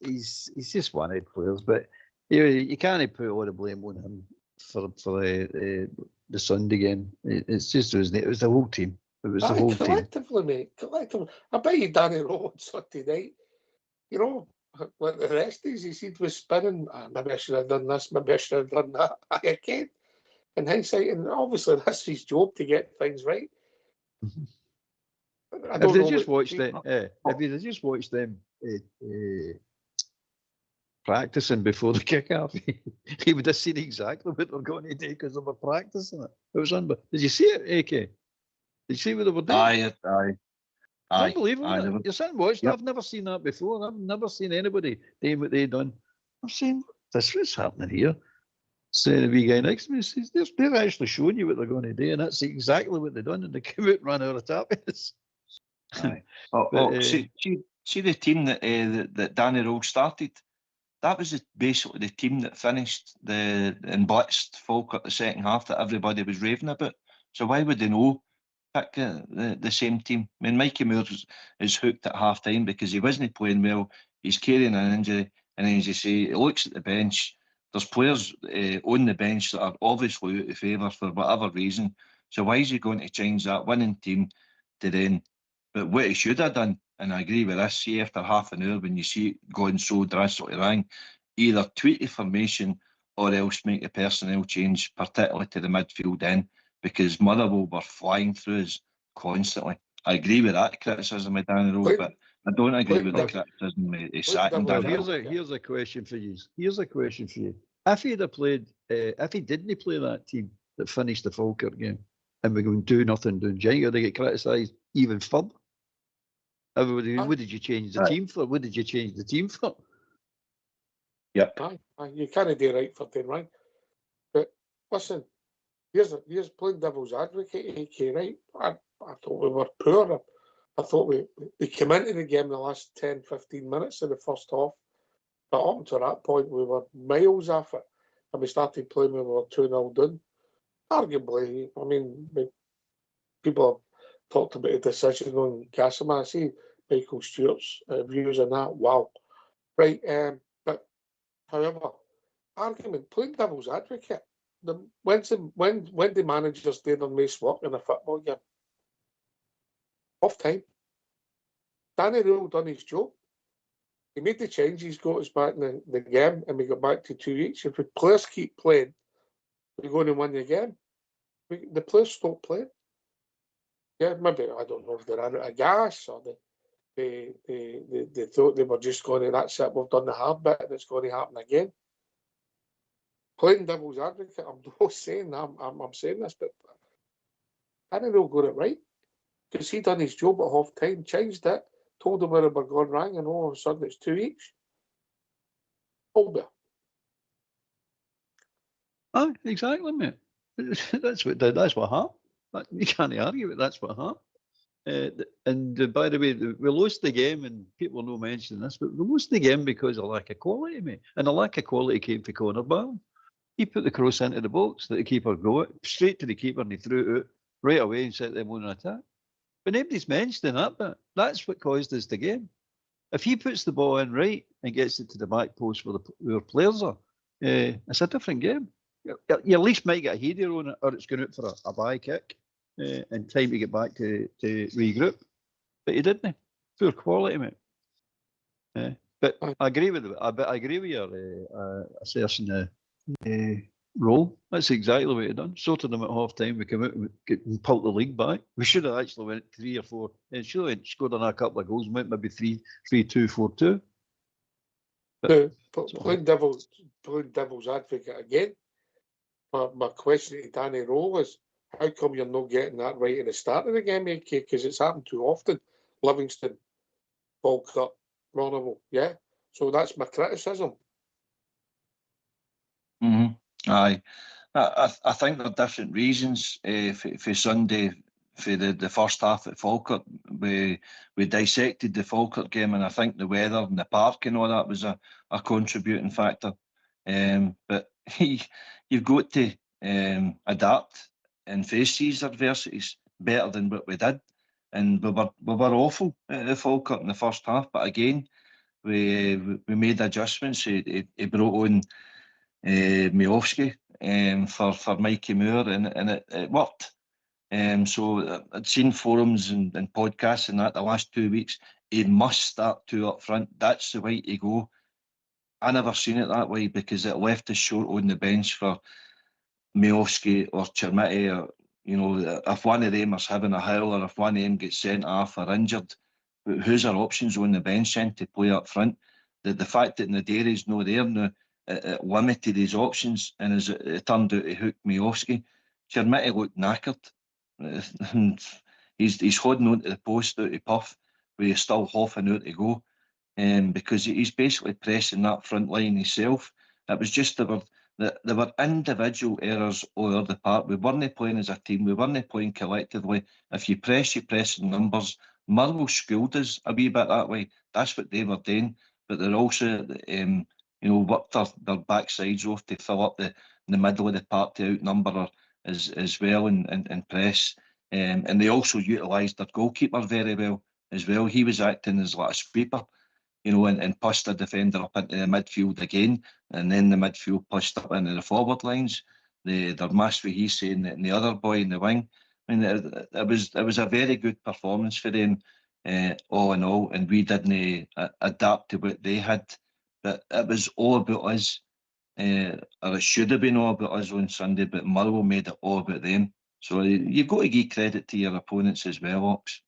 he's just one of the players, but you can't put all the blame on him for the Sunday game. It's just it was the whole team. It was the whole collectively, mate. Collectively, I bet you Danny Rowe on Sunday night. You know, like the rest of his seed was spinning. Maybe I should have done this. Maybe I should have done that. I can't. In hindsight, and obviously that's his job to get things right. If they just watched them practicing before the kick-off, he would have seen exactly what they're going to do because they were practicing it. It was unbelievable. Did you see it, AK? Did you see what they were doing? Aye. Unbelievable. You're sitting watching. Yep. I've never seen that before. I've never seen anybody doing what they done. I'm saying, this is happening here. So the wee guy next to me says, they're actually showing you what they're going to do, and that's exactly what they've done, and they came out and ran out of tappers. See the team that Danny Rowe started? That was basically the team that finished and blitzed Falkirk the second half that everybody was raving about. So why would they know pick the same team? I mean, Mikey Moore is hooked at half time because he wasn't playing well. He's carrying an injury, and then as you say, he looks at the bench. There's players on the bench that are obviously out of favour for whatever reason. So why is he going to change that winning team to then? But what he should have done, and I agree with this, see after half an hour when you see it going so drastically wrong, either tweak the formation or else make the personnel change, particularly to the midfield end, because Motherwell were flying through us constantly. I agree with that criticism of Danny Rowe, but I don't agree with the criticism of sacking Danny Rowe. Here's a question for you. If he'd have played, if he didn't play that team that finished the Falkirk game, and we're going 2-0 down, Jenga, they get criticised even further. Everybody, what did you change the team for? What did you change the team for? Yep. You can't do right for doing right. But listen, here's playing devil's advocate, AK, right? I thought we were poor. I thought we came into the game the last 10, 15 minutes of the first half. But up to that point, we were miles off it. And we started playing when we were 2-0 down. Arguably, I mean, people have talked about the decision on Casimir. I see Michael Stewart's views on that. Wow. Right. But however, argument, playing devil's advocate. When the managers do their most work in a football game? Off time. Danny Rule done his job. He made the change, he's got us back in the game, and we got back to 2 weeks. If the players keep playing, we're going to win the game. The players stop playing. Yeah, maybe, I don't know if they're out of gas or they thought they were just going to, that's it, we've done the hard bit and it's going to happen again. Playing devil's advocate, I'm not saying I'm saying this, but Danny Rule got it right. Because he done his job at half time, changed it, told them where it were gone wrong, and all of a sudden it's 2 weeks. Hold there. Oh, exactly, mate. That's what happened. You can't argue it. That's what happened. By the way, we lost the game, and people are not mentioning this, but we lost the game because of lack of quality, mate. And the lack of quality came for Conor Barron. He put the cross into the box, let the keeper go it, straight to the keeper, and he threw it out right away and set them on an attack. But nobody's mentioning that bit. That's what caused us the game. If he puts the ball in right and gets it to the back post where our players are, it's a different game. You at least might get a header on it, or it's going out for a by kick in time to get back to regroup. But he didn't. Poor quality, mate. But I agree with your assertion. Role. That's exactly what he done. Sorted them at half time. We came out and pulled the league back. We should have actually went 3 or 4. And should have scored on a couple of goals. Went maybe 3-2, 4-2. Playing devil's advocate again. My question to Danny Rowe is, how come you're not getting that right at the start of the game, AK? Because it's happened too often. Livingston, Falkirk, Rotherham, yeah? So that's my criticism. Mm-hmm. Aye. I think there are different reasons for Sunday, for the first half at Falkirk. We dissected the Falkirk game, and I think the weather and the park and all that was a contributing factor. But you've got to adapt and face these adversities better than what we did. And we were awful at Falkirk in the first half. But again, we made adjustments. He brought on Miofsky for Mikey Moore, and it worked. So I'd seen forums and podcasts and that the last 2 weeks. He must start 2 up front. That's the way to go. I never seen it that way because it left us short on the bench for Miofsky or Chermiti, or if one of them is having a howl, or if one of them gets sent off or injured, who's our options on the bench then to play up front? The fact that Naderi's not there now, it limited his options, and as it turned out to hook Miofsky. Chermiti looked knackered. And he's holding on to the post out of puff, where he's still half an hour to go, because he's basically pressing that front line himself. It was just there were individual errors all over the park. We weren't playing as a team. We weren't playing collectively. If you press in numbers. Motherwell schooled us a wee bit that way. That's what they were doing. But they're also, worked their backsides off to fill up the middle of the park to outnumber as well and press. And they also utilised their goalkeeper very well as well. He was acting as like a sweeper, and pushed the defender up into the midfield again, and then the midfield pushed up into the forward lines. Their Masri Hisse and the other boy in the wing. I mean, it was a very good performance for them, all in all, and we didn't adapt to what they had. But it was all about us, or it should have been all about us on Sunday, but Motherwell made it all about them. So you've got to give credit to your opponents as well, Ox.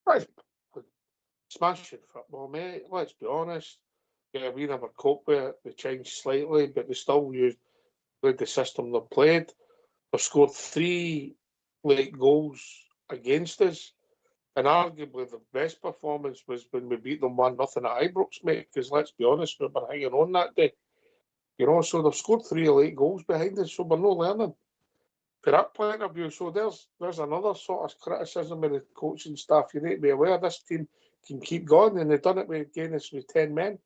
Right. Smashing football, mate. Let's be honest. Yeah, we never coped with it. They changed slightly, but they still played the system they played. They scored 3 late goals against us, and arguably the best performance was when we beat them 1-0 at Ibrox, mate. Because let's be honest, we were hanging on that day. So they've scored 3 late goals behind us, so we're not learning. For that point of view, so there's another sort of criticism of the coaching staff. You need to be aware this team can keep going, and they've done it against us with 10 men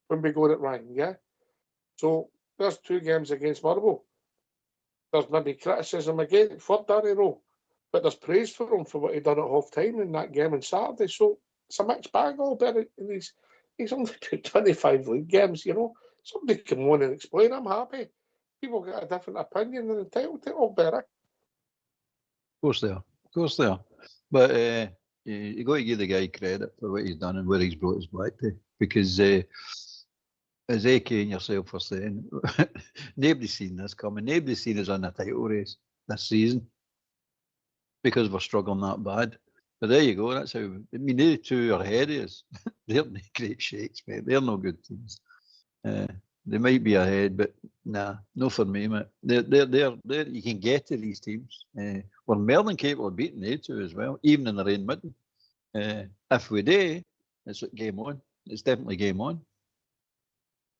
when we got it right, yeah? So there's 2 games against Motherwell. There's maybe criticism again for Danny Rowe, but there's praise for him for what he done at half time in that game on Saturday. So it's a mixed bag all bit. And he's only played 25 league games, Somebody come on and explain. I'm happy. People get a different opinion and entitled to it all better. Of course they are. Of course they are. But you got to give the guy credit for what he's done and where he's brought us back to. Because as AK and yourself were saying, nobody's seen this coming. Nobody's seen us in a title race this season because we're struggling that bad. But there you go. That's how. I mean, they two are ahead of us. They're no great shakes, mate. They're no good teams. They might be ahead, but nah, no for me, mate. They're. You can get to these teams. We're more than capable of beating they two as well, even in their own midden. If we do, it's game on. It's definitely game on.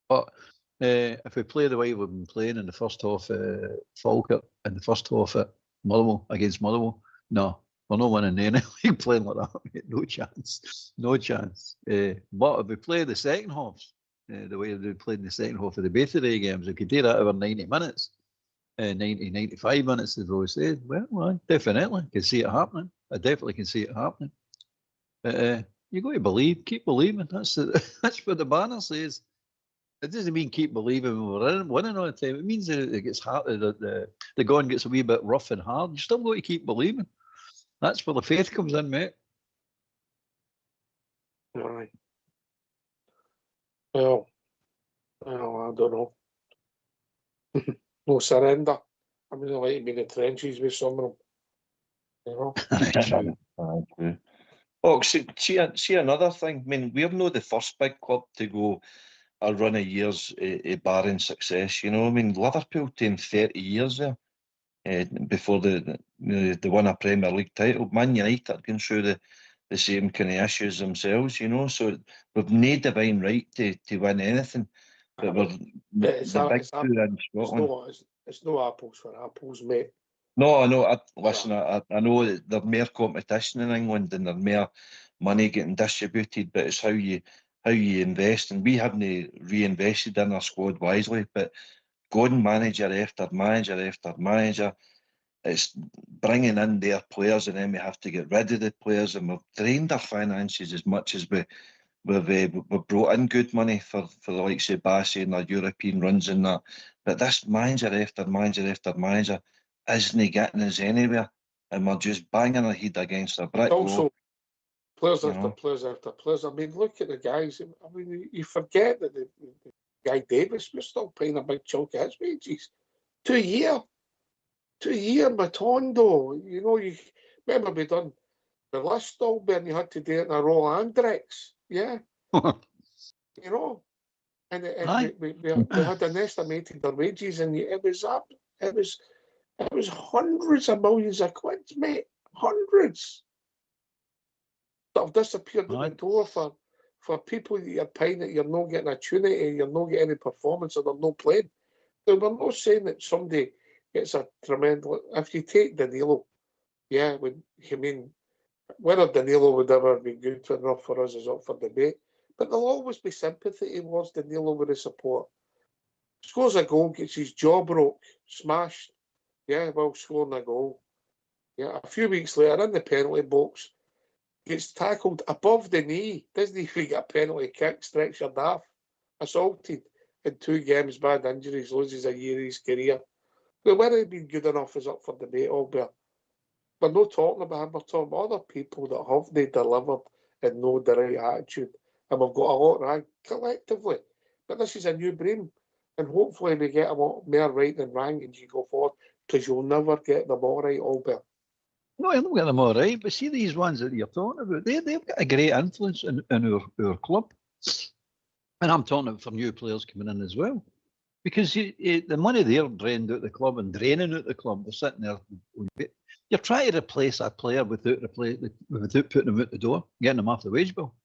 But if we play the way we've been playing in the first half Falkirk and the first half at Motherwell against Motherwell, no, we're not winning any league playing like that, mate. No chance. No chance. But if we play the second halves, the way they played in the second half of the Baythere games, we could do that over 90 minutes, 90, 95 minutes, as always said. Well, I definitely can see it happening. I definitely can see it happening. But you got to believe, keep believing. That's what the banner says. It doesn't mean keep believing we're winning all the time. It means that it gets hard, the going gets a wee bit rough and hard. You still got to keep believing. That's where the faith comes in, mate. Right. Well, I don't know. No surrender. I'm really like to be in the trenches with some of them. You know? True. Oh, see another thing. I mean, we're not the first big club to go a run of years barring success. You know, I mean, Liverpool taken 30 years there before they won a Premier League title. Man United are going through the same kind of issues themselves. You know, so we've no divine right to win anything. But we're big two in Scotland. It's no apples for apples, mate. No, I know. I know that there's more competition in England and there's more money getting distributed, but it's how you invest. And we haven't reinvested in our squad wisely. But going manager after manager after manager, it's bringing in their players, and then we have to get rid of the players. And we've drained our finances as much as we've brought in good money for the likes of Bassey and our European runs and that. But this manager after manager after manager isn't getting us anywhere, and we're just banging our head against a brick wall. Also, players after players after players. I mean, look at the guys. I mean, you forget that the guy Davis was still paying a big chunk of his wages. 2 year Matondo. You know, you remember we done the list all, and you had to do it in a roll Andrex. Yeah. You know, and we had an estimated their wages, and it was up. It was hundreds of millions of quid, mate. Hundreds that have disappeared in the door for people that you're paying that you're not getting a opportunity, you're not getting any performance, or they're not playing. Now, we're not saying that somebody gets a tremendous. If you take Danilo, yeah, whether Danilo would ever be good enough for us is up for debate. But there'll always be sympathy towards Danilo with the support. Scores a goal, gets his jaw broke, smashed. Yeah, while scoring a goal. Yeah, a few weeks later in the penalty box, gets tackled above the knee, doesn't even get a penalty kick, stretchered off, assaulted in 2 games, bad injuries, loses a year of his career. Well, whether he'd been good enough is up for debate, Albert. We're not talking about him, we're talking about other people that have delivered and know the right attitude. And we've got a lot right collectively. But this is a new bream. And hopefully we get a lot more right than wrong as you go forward, because you'll never get them all right, Albert. No, I don't get them all right, but see these ones that you're talking about, they've got a great influence in our club. And I'm talking about for new players coming in as well. Because the money they're drained out the club and draining out the club, they're sitting there. You're trying to replace a player without putting them out the door, getting them off the wage bill.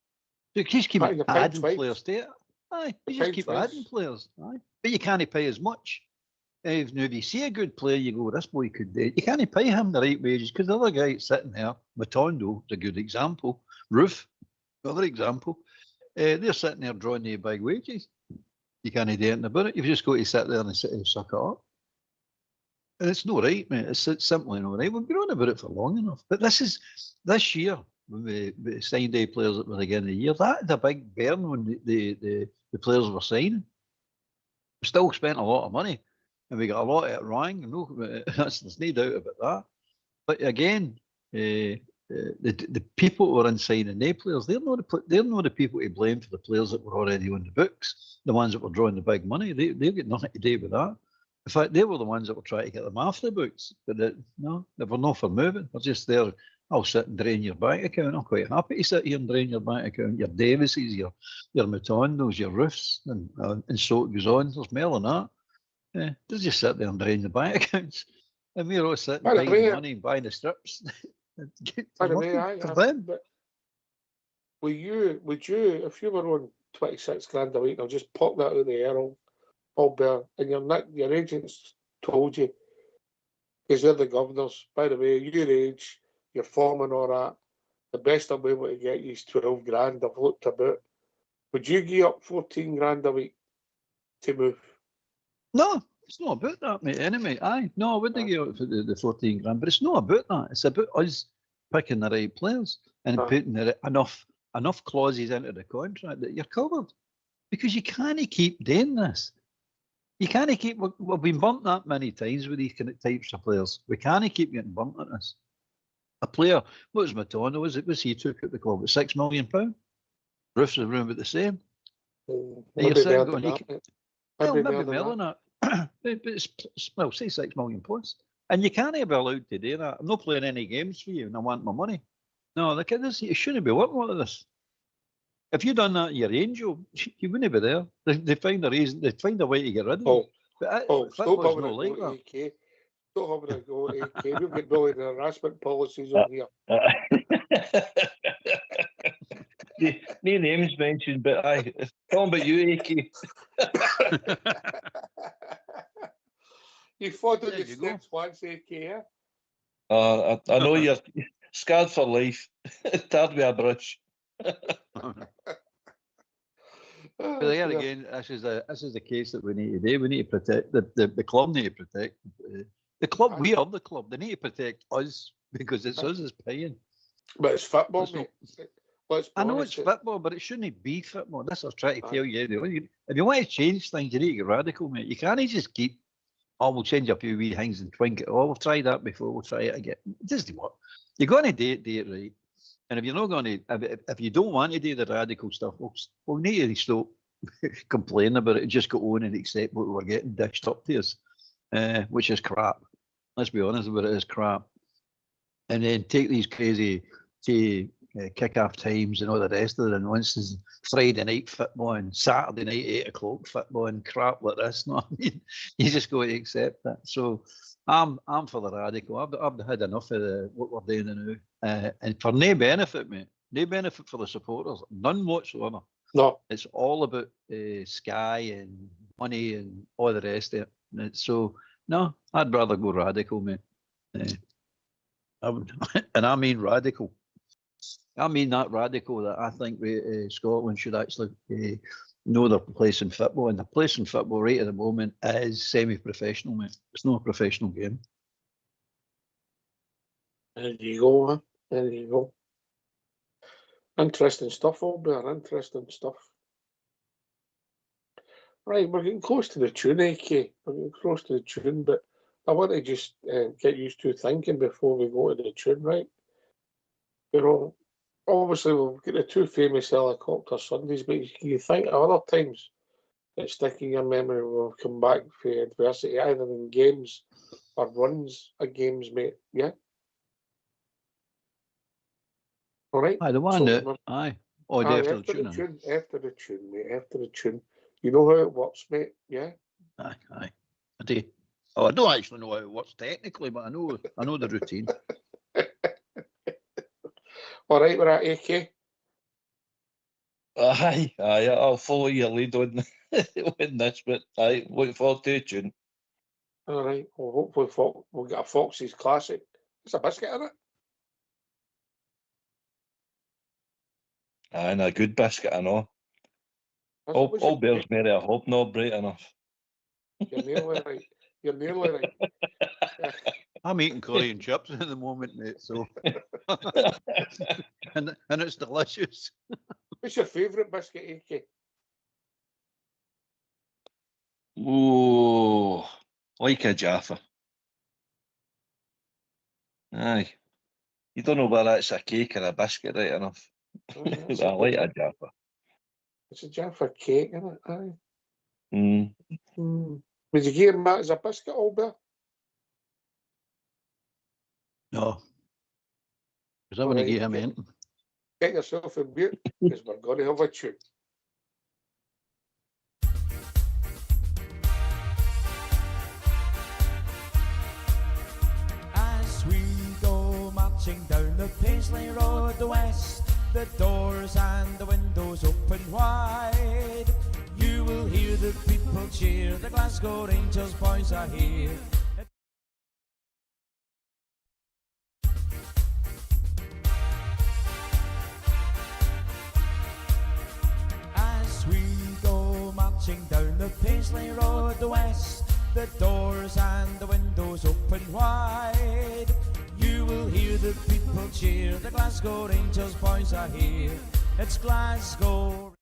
So you just keep adding players to it. Aye, you just keep adding players. Aye, but you can't pay as much. If you see a good player, you go, this boy could do it. You can't pay him the right wages because the other guy sitting there, Matondo, is a good example. Roof, another example. They're sitting there drawing the big wages. You can't do anything about it. You've just got to sit there and suck it up. And it's not right, mate. It's simply not right. We've been on about it for long enough. But this year, when we signed players at the beginning of the year, that had a big bearing on the players we're signing. We still spent a lot of money, and we got a lot at Rang. No, there's no doubt about that. But again, the people who were in signing the players, they're not the people to blame for the players that were already on the books, the ones that were drawing the big money. They've got nothing to do with that. In fact, they were the ones that were trying to get them off the books, but no, they were not for moving. They're just there. I'll sit and drain your bank account. I'm quite happy to sit here and drain your bank account. Your Davises, your Mutondos, your Roofs, and so it goes on. There's more than that. Yeah, they just sit there and drain the bank accounts. And we're all sitting buying the money and buying the strips. By the way, for them. But would you, if you were on 26 grand a week, I'll just pop that out of the air all bare, and your agents told you, because they're the governors, by the way, your age, your form and all that, the best I'll be able to get you is 12 grand. I've looked about. Would you give up 14 grand a week to move? No, it's not about that, mate. Anyway, no, I wouldn't give up for the 14 grand, but it's not about that. It's about us picking the right players and putting enough clauses into the contract that you're covered. Because you can't keep doing this. You can't keep. We've been burnt that many times with these kind of types of players. We can't keep getting burnt at this. A player, what was Matondo? Was he took at the club at £6 million? Roofs are around about the same. Maybe more than that. But it's, well, say 6 million plus. And you can't be allowed to do that. I'm not playing any games for you and I want my money. No, look at this. You shouldn't be working like this. If you'd done that, you're Angel, you wouldn't be there. They find a reason, they find a way to get rid of you. Stop having a go, AK. Stop having a go, AK. We've got bullying and harassment policies on here. No names mentioned, but it's talking about you, AK. You fought on the steps once, AK, yeah? I know you're scarred for life. Tarred with a brush. But again, this is the case that we need to do. We need to protect the club. Need to protect the club. We are the club. They need to protect us because it's us that's paying. But it's football, mate. I know it's football, but it shouldn't be football. That's what I'm trying to tell you. If you want to change things, you need to get radical, mate. You can't just keep, we'll change a few wee things and twink it. We've tried that before. We'll try it again. It doesn't work. You're going to do it right. And if you're not going to, if you don't want to do the radical stuff, we'll need to stop complaining about it and just go on and accept what we're getting dished up to us, which is crap. Let's be honest about it, it's crap. And then take these crazy kick-off times and all the rest of it, and once there's Friday night football and Saturday night 8 o'clock football and crap like this, no, I mean, you just got to accept that. So I'm for the radical. I've had enough of what we're doing now, and for no benefit, mate. No benefit for the supporters, none whatsoever. No, it's all about Sky and money and all the rest of it. So no, I'd rather go radical, mate. I would, and I mean radical. I mean that radical that I think Scotland should actually know their place in football, and the place in football right at the moment is semi-professional, mate. It's not a professional game. There you go, man. There you go. Interesting stuff, Albert. Interesting stuff. Right, we're getting close to the tune, AK. We're getting close to the tune, but I want to just get used to thinking before we go to the tune, right? You know, obviously we've got the two famous helicopter Sundays, but you think of other times that stick in your memory will come back for adversity, either in games or runs of games, mate. Yeah. All right. Aye, the one that after the tune. After the tune, mate. After the tune. You know how it works, mate. Yeah. Aye. I do. Oh, I don't actually know how it works technically, but I know the routine. All right, we're at AK. Aye, I'll follow your lead on this, but I look forward to the tune. All right, well, hopefully we'll get a Fox's Classic. There's a biscuit in it. Aye, and a good biscuit, I know. All bears marry a hobnob, right enough. You're nearly right. You're nearly right. I'm eating curry and chips at the moment, mate, so and it's delicious. What's your favourite biscuit, AK? Oh, like a Jaffa. Aye. You don't know whether that's a cake or a biscuit, right enough. That's I a like good a one. Jaffa. It's a Jaffa cake, isn't it? Aye. Mm. Would you give him that as a biscuit, Albert? No. Because I wouldn't Right, give him anything. Get yourself in mute, because we're going to have a tune. As we go marching down the Paisley Road, the west, the doors and the windows open wide. You will hear the people cheer, the Glasgow Rangers boys are here. As we go marching down the Paisley Road, the west, the doors and the windows open wide. You will hear the people cheer, the Glasgow Rangers boys are here. It's Glasgow.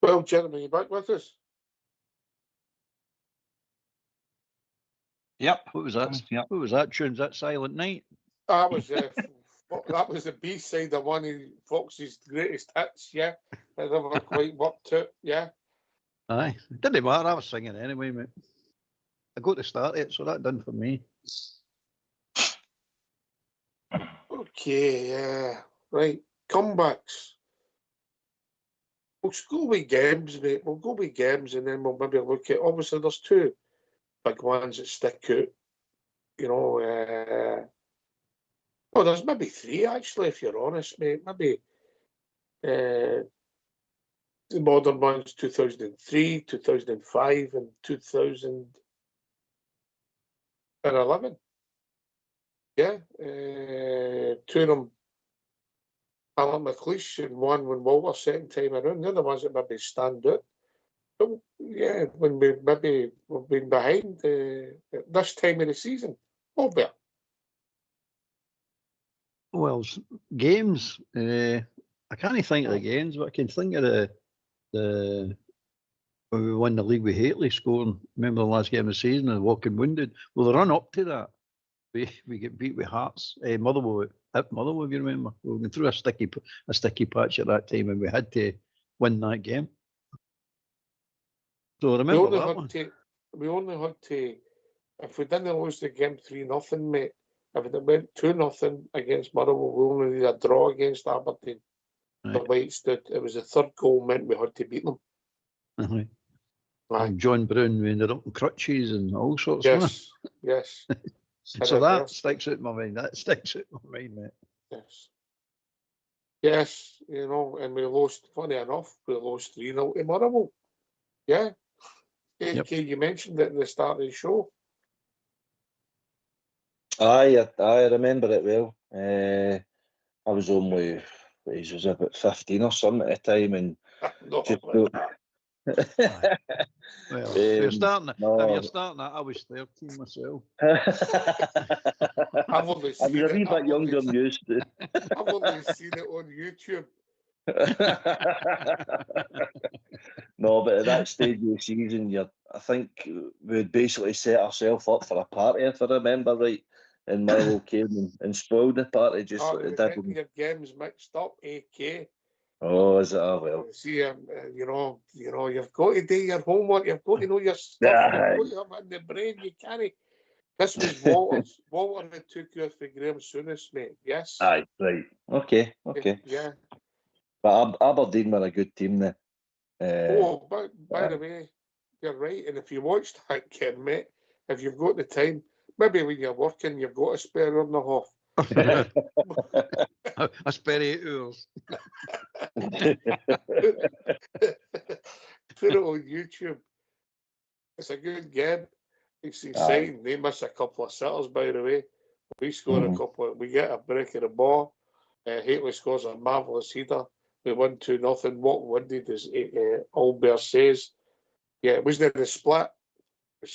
Well, gentlemen, you back with us? Yep. What was that? Yep. What was that tune? Was that Silent Night? That was that was the B side of one of Fox's greatest hits. Yeah, I never quite worked it. Yeah. Aye. It didn't matter. I was singing anyway, mate. I got to start it, so that done for me. Okay. Yeah. Right. Comebacks. We'll go with games, mate. We'll go with games, and then we'll maybe look at. Obviously, there's two big ones that stick out. You know. Well, there's maybe three actually, if you're honest, mate. Maybe the modern ones: 2003, 2005, and 2011. Yeah, two of them, Alan McLeish, and one when Walter second time around. The other ones that maybe stand out. But yeah, when we've been behind at this time of the season. Albert. Well, games. I can't think of the games, but I can think of the when we won the league with Hateley scoring. Remember the last game of the season and walking wounded. Well, the run up to that, we get beat with Hearts. Motherwell, at Motherwell, if you remember, we went through a sticky patch at that time, and we had to win that game. So I remember that one. We only had to. If we didn't lose the game 3-0, mate. If it went 2-0 against Motherwell, we only needed a draw against Aberdeen. Right. The way it stood, it was the third goal meant we had to beat them. Uh-huh. Right. And John Brown, we ended up in crutches and all sorts. Yes, yes. So that sticks out in my mind. That sticks out in my mind, mate. Yes. Yes, you know, and we lost, funny enough, we lost 3-0 to Motherwell. Yeah. Yep. AK, you mentioned it at the start of the show. I remember it well. I was only, I was about 15 or something at the time, and No, just but- Aye. Well, if you're Um, starting, if no. you're starting that, I was 13 myself. I've only I seen was a wee it. bit younger than you. Stu. I've only seen it on YouTube. No, but at that stage of the season, I think we'd basically set ourselves up for a party, if I remember right. And Milo came and spoiled the party, just Oh, like it getting did. your games mixed up, AK. Oh, is it? Oh, well. See, you know, you've got to do your homework. You've got to know your stuff. Aye. You've got to have it in the brain. You can't. This was Walter's. Walter that took you for Graham Souness, mate. Yes. Aye, right. Okay. Yeah. But Aberdeen were a good team then. Oh, by the way, you're right. And if you watched that game, mate, if you've got the time, maybe when you're working, you've got a spare hour and a half. I spare 8 hours. Put it on YouTube. It's a good game. It's exciting. They miss a couple of sitters, by the way. We score a couple. We get a break of the ball. Haley scores a marvellous header. We won 2-0. What we did is Albert says, yeah, it wasn't the split. It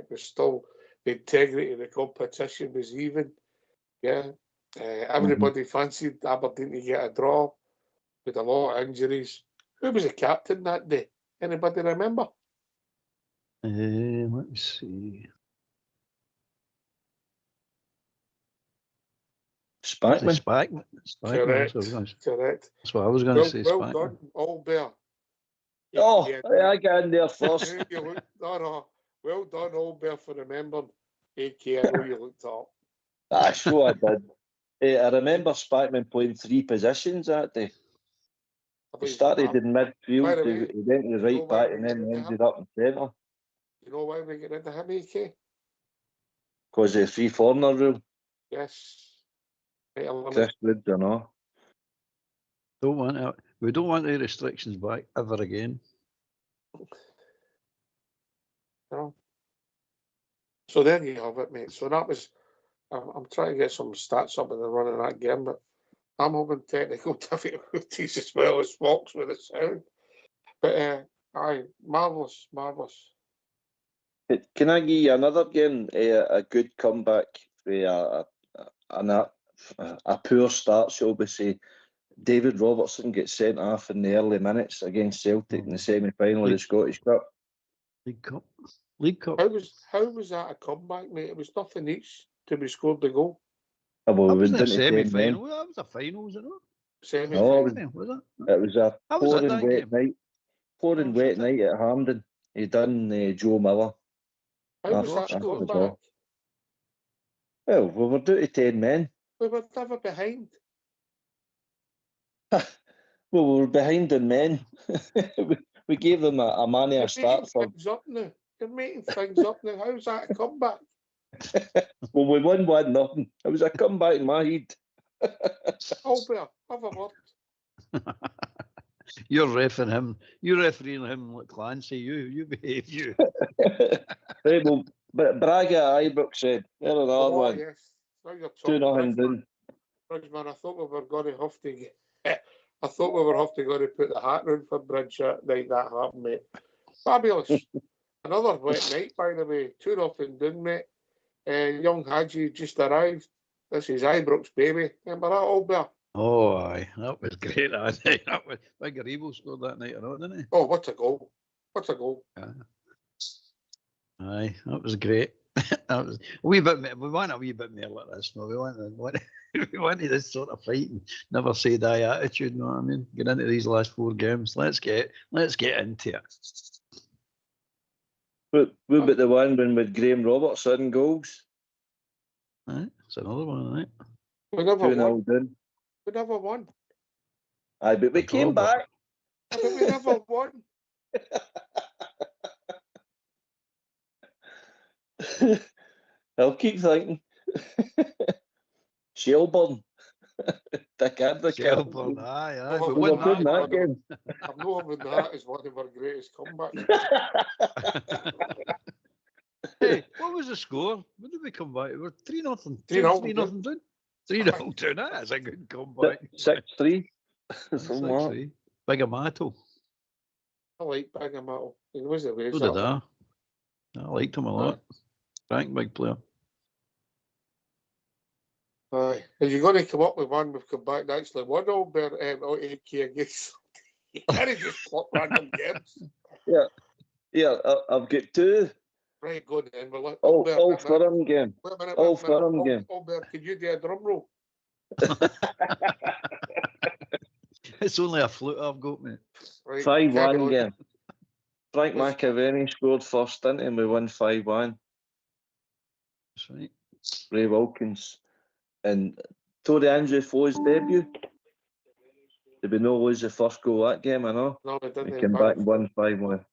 was still the integrity of the competition was even. Yeah. Everybody fancied Aberdeen to get a draw with a lot of injuries. Who was the captain that day? Anybody remember? Let me see. Spackman. Spackman. Correct. That's what I was going to say. Well Spackman. done, Albert. Oh, Yeah, I got in there first. you looked, no. Well done, Albert, for remembering. AK, I know you looked up. Sure I did. I remember Spackman playing 3 positions that day. He started in midfield, he went to the right back, and then ended up in centre. You know why we get into him, AK? Because of the 3-4 rule. Yes. Right, Chris Woods or no. We don't want the restrictions back ever again. No. So there you have it, mate. So that was. I'm trying to get some stats up in the run of that game, but I'm having technical difficulties as well as Fox with the sound. But aye, marvellous. Can I give you another game? A good comeback for a poor start, shall we say. David Robertson gets sent off in the early minutes against Celtic in the semi-final of the Scottish Cup. League Cup. How was that a comeback, mate? It was nothing each till we scored the goal. Oh, well, That we wasn't went a into 10 men. semi-final. That was a final, was it not? Semi-final. Was it? It was a How was pouring that wet game? night. Pouring wet night at Hampden. He done Joe Miller. How was that a scored. comeback? Well, we were down to 10 men. We were never behind. Well, we were behind in men. we gave them a man a start for. You're making things up now. How's that a comeback? Well, we won 1-0. It was a comeback in my head. Albert, have a word. You're refereeing him. You're refereeing him like Clancy. You behave, you. Right, well, but Braga Ibrox said, they're another one. Yes. Now you're talking 2-0 down. Bridgeman, I thought we were going to have to get. I thought we were have to go to put the hat round for Bridge that night that happened, mate. Fabulous. Another wet night, by the way. 2-0 down, mate. Young Hadji just arrived. This is Ibrox, baby. Remember that, Albert? Oh, aye. That was great. That was Big Garibo scored that night, or not, didn't he? Oh, what a goal. What a goal. Aye, that was great. That was a wee bit. We want a wee bit more like this. No, we wanted this sort of fight and never say die attitude. You know what I mean? Get into these last 4 games. Let's get into it. What about the one when with Graham Robertson goals? Aye, it's another one, right? We never 2-0 won. down. We never won. Aye, but we came back. But we never won. I'll keep thinking. Shelburne. Dick Adler. Shelburne, aye. Oh, But We when were good in that that- game. I'm not having that as one of our greatest comebacks. Hey, what was the score? When did we come back? We were 3-0. 3-0, 3-0 down. 3-0 down. That's a good comeback. 6-3. That's Something like that. 6-3. Big Amato. I like Bagamatto. He was the way. So did I. I liked him a lot. Frank, big player. Aye. Are you going to come up with one we've come back and actually won Albert AK against? You can't just plot random games. Yeah, I've got two. Right, go on then. Well, All Firm game. Wait a minute. All Firm game. Albert, can you do a drum roll? It's only a flute I've got, mate. Right, carry 5-1 on. game. Frank Let's- McAvenny scored first, didn't he? And we won 5-1. That's right. Ray Wilkins. And Tory Andrew Foe's debut. Did we not lose the first goal that game? I know. No, we We didn't. came back and won 5-1.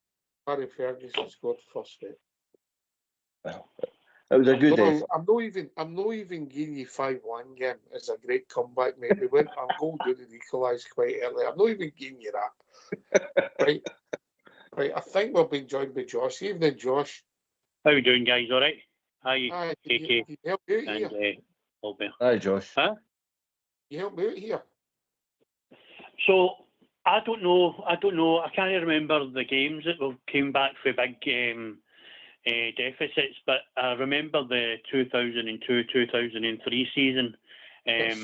Barry Ferguson scored first. Mate. Well, it was a good day. I'm not even giving you 5-1 game as a great comeback, mate. We went on goal down and equalised quite early. I'm not even giving you that. Right. Right. I think we've been joined by Josh. Evening, Josh. How you doing, guys? All right? How you? Aye, KK you help me out and here. Albert. Hi, Josh. Huh? You help me out here. So I don't know. I can't remember the games that we came back for big deficits, but I remember the 2002-2003 season. Yes.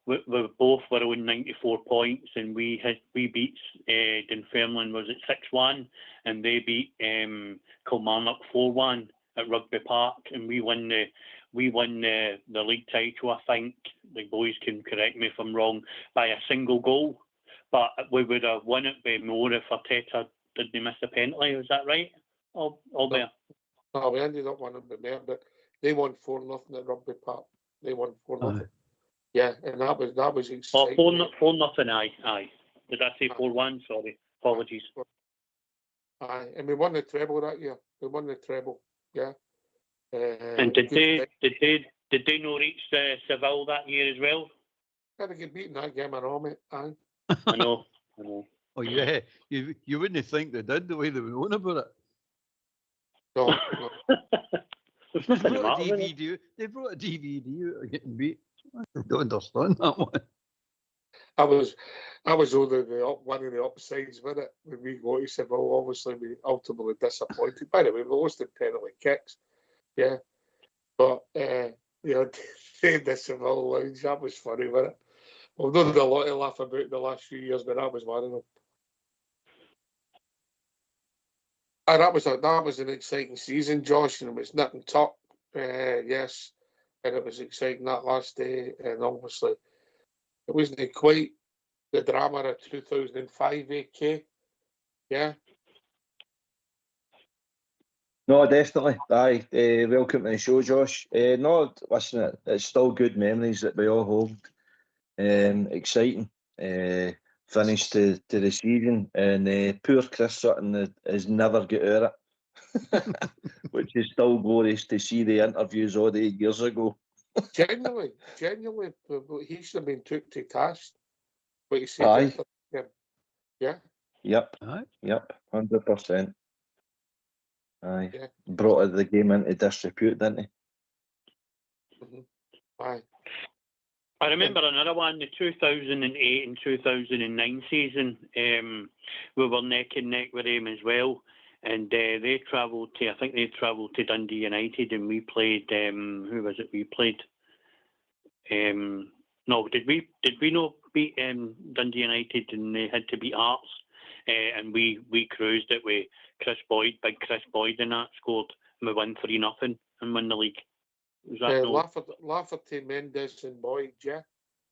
We both were on 94 points, and we beat Dunfermline was at 6-1, and they beat Kilmarnock 4-1 at Rugby Park, and we won the league title. I think the boys can correct me if I'm wrong, by a single goal, but we would have won it by more if Arteta didn't miss a penalty. Is that right? Albert? No, we ended up winning by more, but they won 4-0 at Rugby Park. They won 4-0. Yeah, and that was exciting. 4-0, aye. Did I say 4-1? Sorry, apologies. Aye, and we won the treble that year. We won the treble. Yeah. And did they not reach Seville that year as well? Had to get beaten that game at all, mate. Aye. I know. Oh, yeah. You wouldn't think they did the way they were on about it. No, no. There's They nothing the brought a matter with it. DVD. They brought a DVD out of getting beat. I don't understand that one. I was only one of the upsides with it when we got to Seville. Obviously, we ultimately disappointed. By the way, we lost in penalty kicks. Yeah, but the Seville lounge, that was funny, wasn't it? We've done a lot to laugh about in the last few years, but that was one of them. And that was an exciting season, Josh, and it was nip and tuck. Yes, and it was exciting that last day, and obviously it wasn't quite the drama of 2005 AK. Yeah. No, definitely. Aye, welcome to the show, Josh. No, listen, it's still good memories that we all hold. Exciting finish to the season, and poor Chris Sutton has never got out of it, which is still glorious to see the interviews all the years ago. Genuinely, he should have been took to task. What you said Aye. after him. Yeah. Yep, Aye. yep, 100%. Aye, Yeah. brought the game into disrepute, didn't he? Aye. I remember another one, the 2008 and 2009 season. We were neck and neck with them as well, and they travelled to Dundee United, and we played. Who was it? We played. No, did we not beat Dundee United, and they had to beat Hearts, and we cruised it with big Chris Boyd, and that scored, and we won 3-0 and won the league. Was that no? Lafferty, Mendes, and Boyd. Yeah.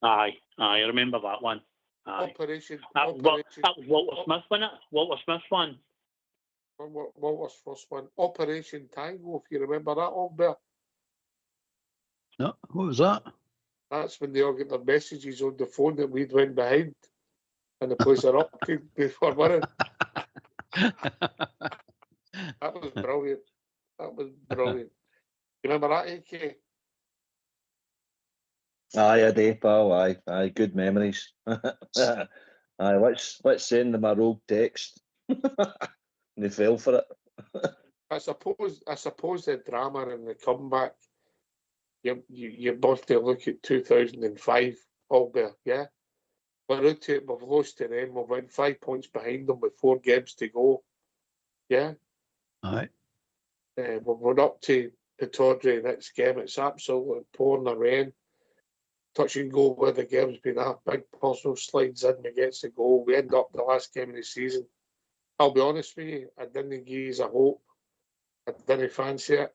Aye, I remember that one. Aye. Operation. That was Walter Smith, wasn't it? Walter Smith one. What was first one? Operation Tango. If you remember that, Albert. No, what was that? That's when they all get their messages on the phone that we'd went behind, and the place are up before winning. That was brilliant. You remember that, AK? Aye, a day, pal. Aye, good memories. Aye, let's send them a rogue text. They fell for it. I suppose the drama and the comeback. You both to look at 2005, Albert. Yeah, we're out to it. We've lost to them. We've went 5 points behind them with 4 games to go. Yeah, Aye. we're up to the Tawdry next game. It's absolutely pouring the rain. Touch and go where the game's been at. Big personal slides in, we gets the goal. We end up the last game of the season. I'll be honest with you, I didn't give you a hope. I didn't fancy it.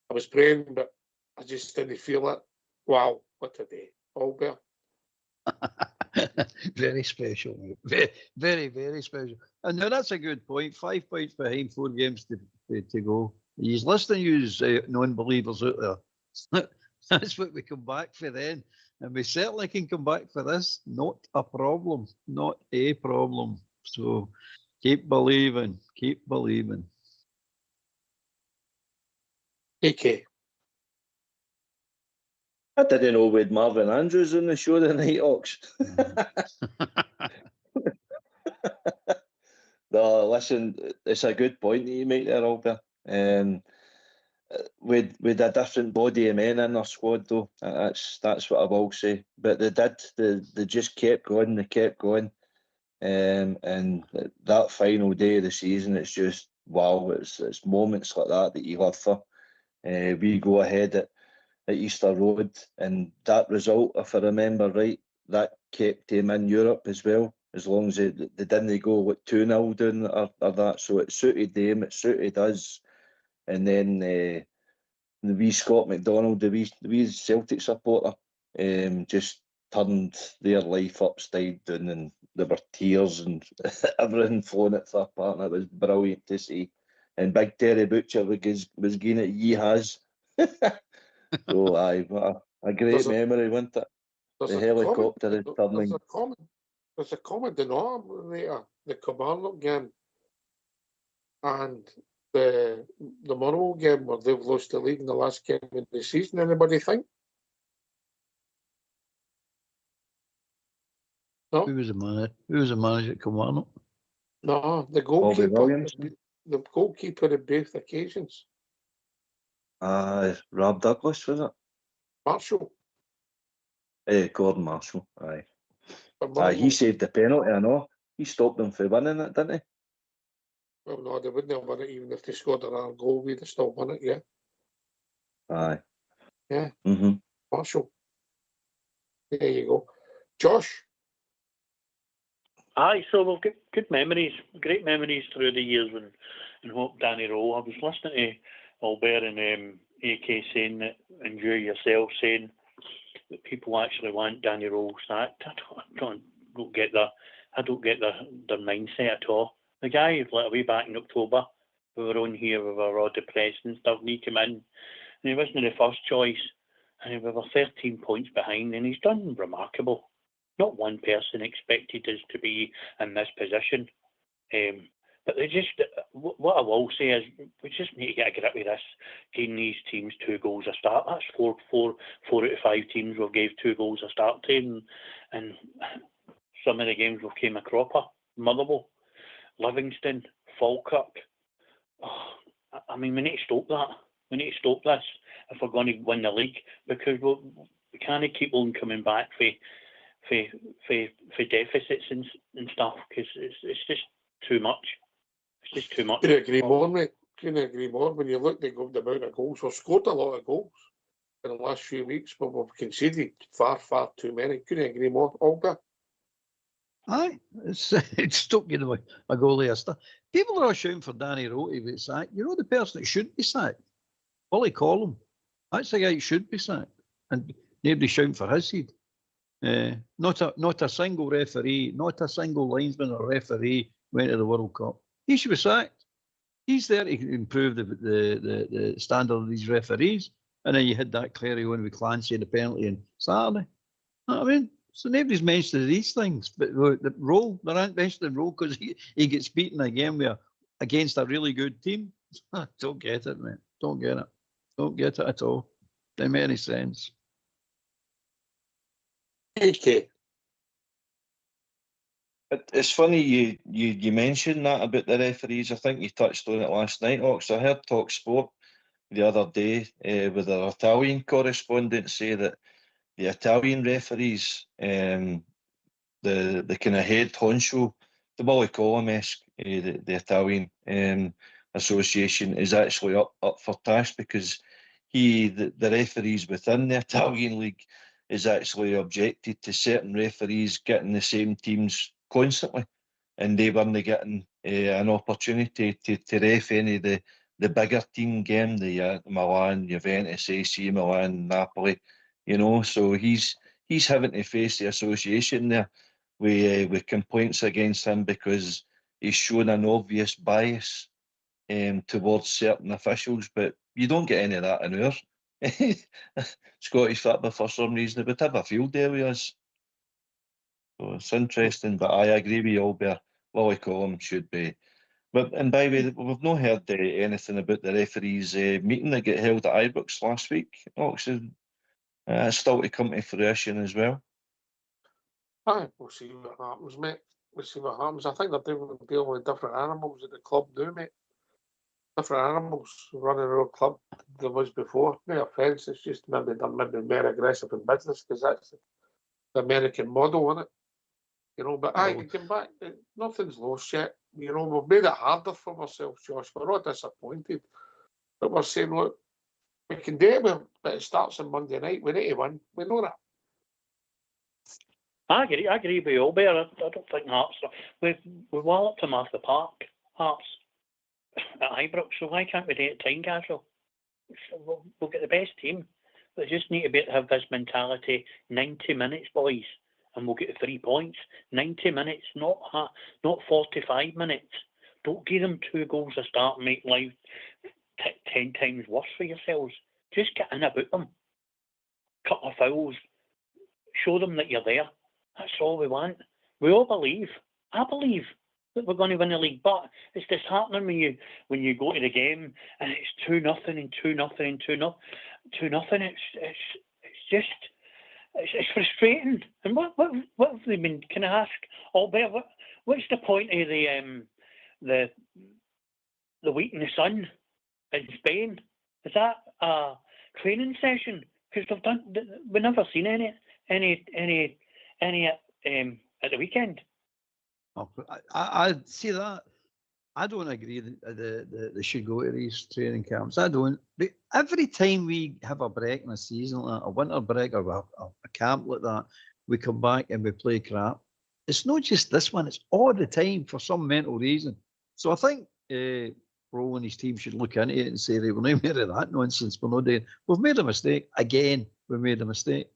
I was praying, but I just didn't feel it. Wow, what a day. Albert. Very special, mate. Very, very special. And now that's a good point. 5 points behind, 4 games to go. He's listening, you non-believers out there. That's what we come back for then. And we certainly can come back for this. Not a problem. Not a problem. So keep believing. Keep believing. AK. I didn't know we had Marvin Andrews on the show tonight, Ox. No, listen, it's a good point that you make there, Albert. With a different body of men in our squad, though. That's what I will say. But they just kept going. They kept going. And that final day of the season, it's just wow. It's moments like that you live for. We go ahead at Easter Road, and that result, if I remember right, that kept him in Europe as well, as long as they didn't go with 2-0 down or that. So it suited them, it suited us. And then the wee Scott McDonald, the wee Celtic supporter, just turned their life upside down, and there were tears and everything flowing at their part, and it was brilliant to see. And Big Terry Butcher was giving it ye-has. So aye, what a great memory, wasn't it? The helicopter is turning. There's a common denominator, the Kilmarnock game and the Motherwell game where they've lost the league in the last game of the season. Anybody think? No. Who was the manager at Kilmarnock? No, the goalkeeper. The goalkeeper in both occasions. Rob Douglas, was it? Marshall. Gordon Marshall, aye. He saved the penalty, I know. He stopped them from winning it, didn't he? Well, no, they wouldn't have won it even if they scored another goal. We'd have still won it, yeah. Aye. Yeah. Mm-hmm. Marshall. There you go. Josh? Aye, so we've got good memories, great memories through the years and hope Danny Rowe. I was listening to Albert and AK saying that, and you yourself saying that people actually want Danny Rowe sacked. I don't get their mindset at all. The guy, like way back in October, we were on here, we were all depressed and stuff, and he came in, and he wasn't the first choice, and we were 13 points behind, and he's done remarkable. Not one person expected us to be in this position. But they just, what I will say is, we just need to get a grip with this, giving these teams 2 goals a start. That's four out of 5 teams we've gave 2 goals a start to, and some of the games we've came a cropper. Motherwell, Livingston, Falkirk. Oh, I mean, we need to stop that. We need to stop this if we're going to win the league, because we can't keep on coming back for deficits and stuff, because it's just too much. It's just too much. Couldn't agree more, mate. Couldn't agree more. When you look at the amount of goals, we've scored a lot of goals in the last few weeks, but we've conceded far, far too many. Couldn't agree more. Olga? Aye, it's stuck in a goalie. People are all shouting for Danny Rowe to be sacked. You know the person that should be sacked? Willie Collum. That's the guy that should be sacked. And nobody shouting for his head. Not a single referee, not a single linesman or referee went to the World Cup. He should be sacked. He's there to improve the standard of these referees. And then you had that Clary one with Clancy and the penalty on Saturday. You know what I mean? So nobody's mentioned these things. But the Rowe, they aren't mentioning Rowe because he gets beaten again against a really good team. Don't get it, man. Don't get it. Don't get it at all. Doesn't make any sense. AK. It's funny you mentioned that about the referees. I think you touched on it last night, Ox. I heard Talk Sport the other day with their Italian correspondent say that the Italian referees, the kind of head honcho, the Willie Collum-esque, the Italian association, is actually up for task because the referees within the Italian league is actually objected to certain referees getting the same teams constantly, and they weren't getting an opportunity to ref any of the bigger team game, the Milan, Juventus, AC Milan, Napoli, so he's having to face the association there with complaints against him because he's shown an obvious bias towards certain officials, but you don't get any of that in ours. Scottish football, for some reason, they would have a field day with us. So it's interesting, but I agree with you, Albert. Willie Collum should be. And by the way, we've not heard anything about the referees' meeting that got held at Ibrox last week. Oxford, it's still to come to fruition as well. Aye, we'll see what happens, mate. We'll see what happens. I think they're dealing with different animals at the club now, mate. Different animals running our club than there was before. No offence, it's just maybe they're more aggressive in business because that's the American model, isn't it? But I come back, nothing's lost yet. We've made it harder for ourselves, Josh. We're all disappointed. But we're saying, look, we can do it, but it starts on Monday night. We need to win. We know that. I agree with you, Albert. I don't think Hearts. We've walloped them off the park, Hearts, at Ibrox. So why can't we do it at Tynecastle? We'll get the best team. We just need to have this mentality. 90 minutes, boys, and we'll get the 3 points. 90 minutes, not 45 minutes. Don't give them 2 goals to start and make life 10 times worse for yourselves. Just get in about them. Cut the fouls. Show them that you're there. That's all we want. We all believe. I believe that we're going to win the league, but it's disheartening when you go to the game and it's 2-0 and 2-0 and 2-0. It's frustrating. And what have they been? Can I ask, Albert? What's the point of the week in the sun in Spain? Is that a training session? Because we've never seen any at the weekend. I see that. I don't agree that they should go to these training camps. I don't. Every time we have a break in a season, like a winter break or a camp like that, we come back and we play crap. It's not just this one. It's all the time for some mental reason. So I think Rowe and his team should look into it and say, we're not made of that nonsense. We're not doing. We've made a mistake. Again, we made a mistake.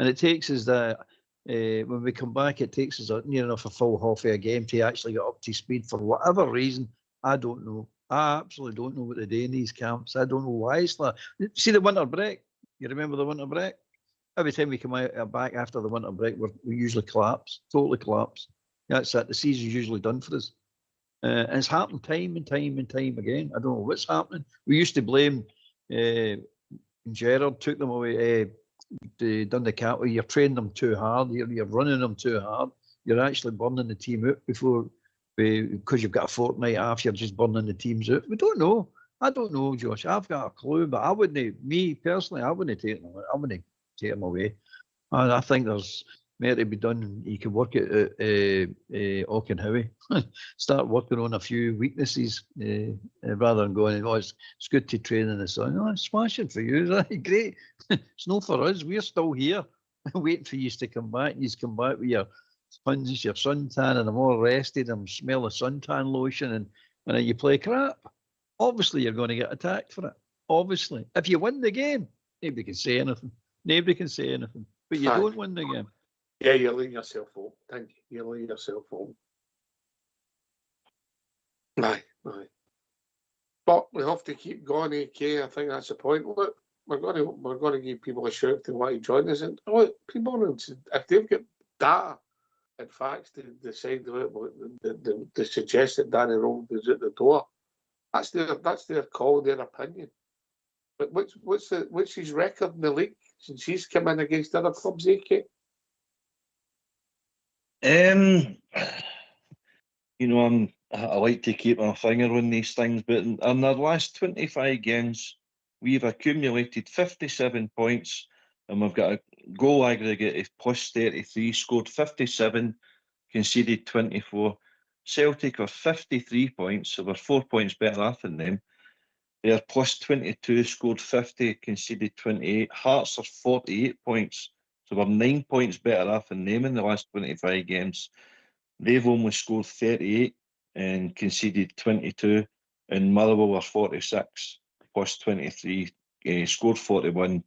And it takes us that when we come back, it takes us near enough a full half of a game to actually get up to speed for whatever reason. I don't know. I absolutely don't know what they do in these camps. I don't know why it's like. See the winter break? You remember the winter break? Every time we come out back after the winter break, we usually collapse, totally collapse. That's it. The season's usually done for us. And it's happened time and time and time again. I don't know what's happening. We used to blame Gerrard took them away. Done the camp. You're training them too hard. You're running them too hard. You're actually burning the team out because you've got a fortnight off. You're just burning the teams out. We don't know. I don't know, Josh. I've got a clue, but I wouldn't. Me personally, I wouldn't take them. I wouldn't take them away. And I think there's more to be done. You can work at Auchenhowie. Start working on a few weaknesses rather than going, it's good to train in the sun. Oh, it's smashing for you. Great. It's not for us. We're still here waiting for you to come back. You come back with your sponges, your suntan, and I'm all rested. I'm smell of suntan lotion, and then you play crap. Obviously, you're going to get attacked for it. Obviously. If you win the game, nobody can say anything. Nobody can say anything. But you don't win the game. Yeah, you're letting yourself home. Thank you. You're letting yourself home. Aye. But we have to keep going, AK. I think that's the point. Look, we're going to give people a shout to want to join us. And look, people, if they've got data and facts to decide to suggest that Danny Rome is at the door, that's their call, their opinion. But what's his record in the league since he's come in against other clubs, AK? You know, I like to keep my finger on these things, but in our last 25 games, we've accumulated 57 points, and we've got a goal aggregate of plus 33, scored 57, conceded 24. Celtic are 53 points, so we're 4 points better off than them. They're plus 22, scored 50, conceded 28. Hearts are 48 points, so we're 9 points better off than them in the last 25 games. They've only scored 38 and conceded 22, and Motherwell are 46, plus 23, scored 41,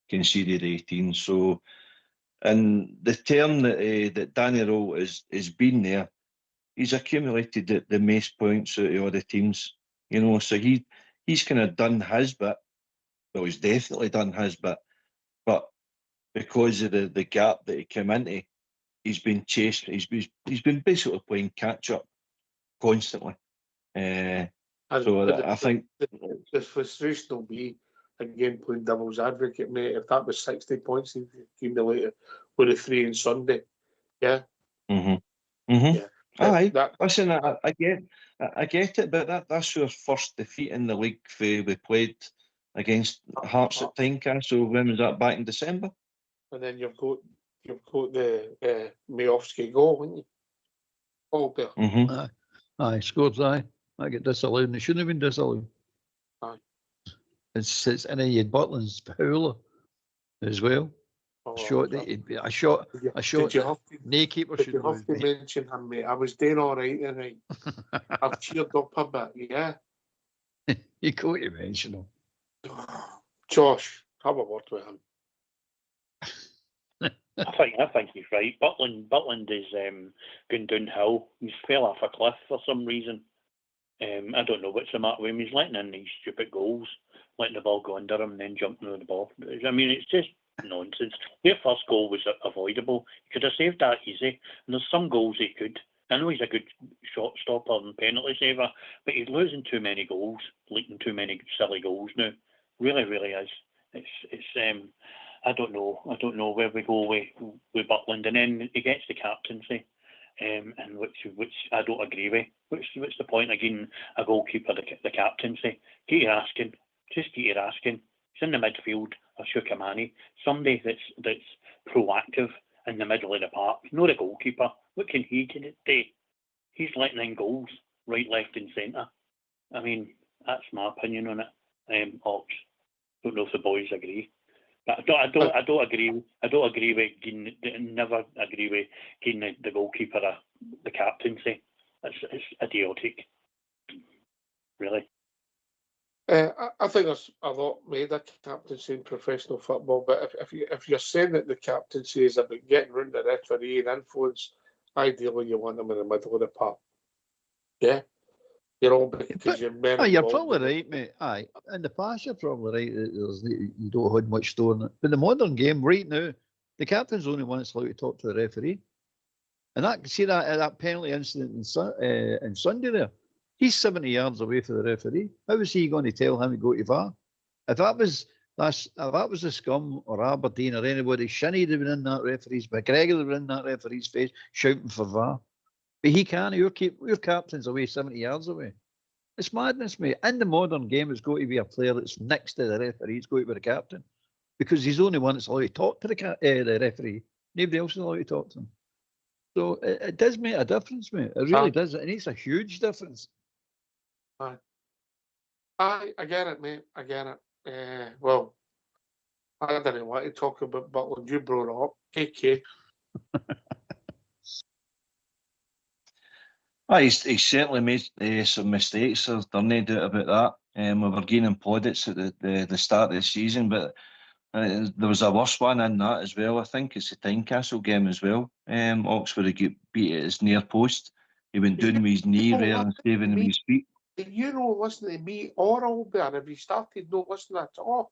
conceded 18. So, in the term that Danny Rowe has been there, he's accumulated the most points out of all the teams. You know, so he's kind of done his bit. Well, he's definitely done his bit, but because of the gap that he came into, he's been chased. He's been basically playing catch up constantly. So I think the frustration will be, again, playing devil's advocate, mate. If that was 60 points he accumulated with the 3 on Sunday, yeah. Yeah. Aye. Listen, I get it, but that's our first defeat in the league. We played against Hearts at Tynecastle. When was that? Back in December. And then you've got the Majovsky goal, haven't you? Oh, there. Aye, scored. Aye, I get disallowed, and it shouldn't have been disallowed. Aye. It's and then you had Butland's howler as well. Oh, Shot. I shot. Did you have to? No keeper Did should you have have to been. mention him, mate? I was doing all right, and right. I've cheered up a bit, yeah. You got to mention him. Josh, have a word with him. I think he's right. Butland is going downhill. He's fell off a cliff for some reason. I don't know what's the matter with him. He's letting in these stupid goals, letting the ball go under him and then jumping over the ball. I mean, it's just nonsense. Their first goal was avoidable. He could have saved that easy. And there's some goals he could. I know he's a good shot stopper and penalty saver, but he's losing too many goals, leaking too many silly goals now. Really, really is. It's I don't know where we go with Butland, and then he gets the captaincy, and which I don't agree with. What's the point of giving a goalkeeper the captaincy? Keep your asking. Just keep your asking. He's in the midfield, or Shukamani, somebody that's proactive in the middle of the park, not a goalkeeper. What can he do? He's letting in goals right, left, and centre. I mean, that's my opinion on it. Ox. Don't know if the boys agree. But I don't agree. I don't agree with never agree with giving the goalkeeper the captaincy. It's idiotic, really. I think there's a lot made of captaincy in professional football, but if you're saying that the captaincy is about getting round the referee and influence, ideally you want them in the middle of the park. Yeah. You know, because you're probably right, mate. Aye, in the past you're probably right. You don't hold much store in it. But in the modern game, right now, the captain's the only one that's allowed to talk to the referee. And that penalty incident in Sunday there, he's 70 yards away from the referee. How is he going to tell him to go to VAR? If that was the Scum or Aberdeen or anybody, Shinnie would have been in that referee's, McGregor would have been in that referee's face shouting for VAR. But he can't. Your captain's away 70 yards away. It's madness, mate. In the modern game, it's got to be a player that's next to the referee. It's got to be the captain, because he's the only one that's allowed to talk to the referee. Nobody else is allowed to talk to him. So it does make a difference, mate. It really does. It makes a huge difference. I get it, mate. I get it. Well, I didn't want to talk about Butland. You brought it up. KK. He's certainly made some mistakes. There's no doubt about that. We were gaining plaudits at the start of the season, but there was a worse one in that as well. I think it's the Tynecastle game as well. Oxford got beat at his near post. He went down with his knee rather than saving with his feet. If you don't listen to me or Albert, have you started not listening at all?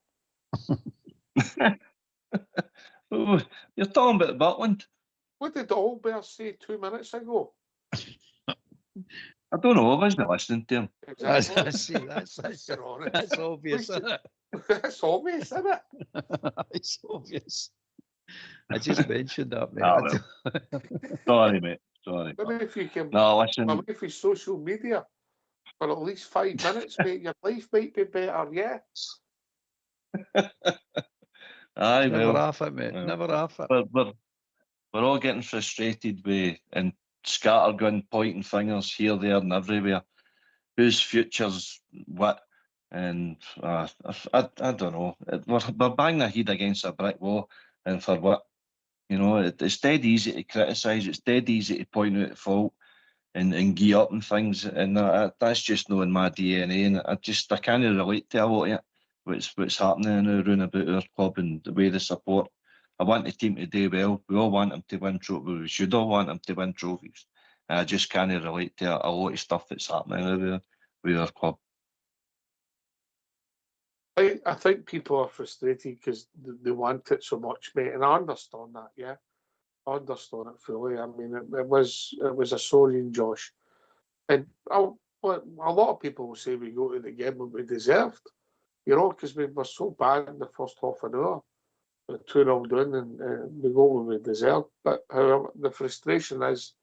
You're talking about Butland. What did Albert say 2 minutes ago? I don't know. I wasn't listening to him. Exactly. That's obvious, isn't it? That's obvious, isn't it? It's obvious. I just mentioned that, mate. Ah, well. Sorry, mate. Sorry. Maybe if you can No, listen. away from social media for at least 5 minutes, mate, your life might be better, yeah? Aye, Never well, half it, mate. well. Never half it. We're all getting frustrated with and scattergun pointing fingers here, there, and everywhere. Whose future's what? And I don't know. We're banging our head against a brick wall, and for what? You know, it's dead easy to criticise. It's dead easy to point out the fault and gee up and things, and that's just not in my DNA. And I can't relate to a lot of it. What's happening around about our club and the way they support. I want the team to do well. We all want them to win trophies. We should all want them to win trophies. And I just can't relate to a lot of stuff that's happening with our club. I think people are frustrated because they want it so much, mate, and I understand that, yeah. I understand it fully. I mean, it was a sorry, Josh. And a lot of people will say we go to the game when we deserved, you know, because we were so bad in the first half an hour. 2-0 down and we go when we deserve. But however, the frustration is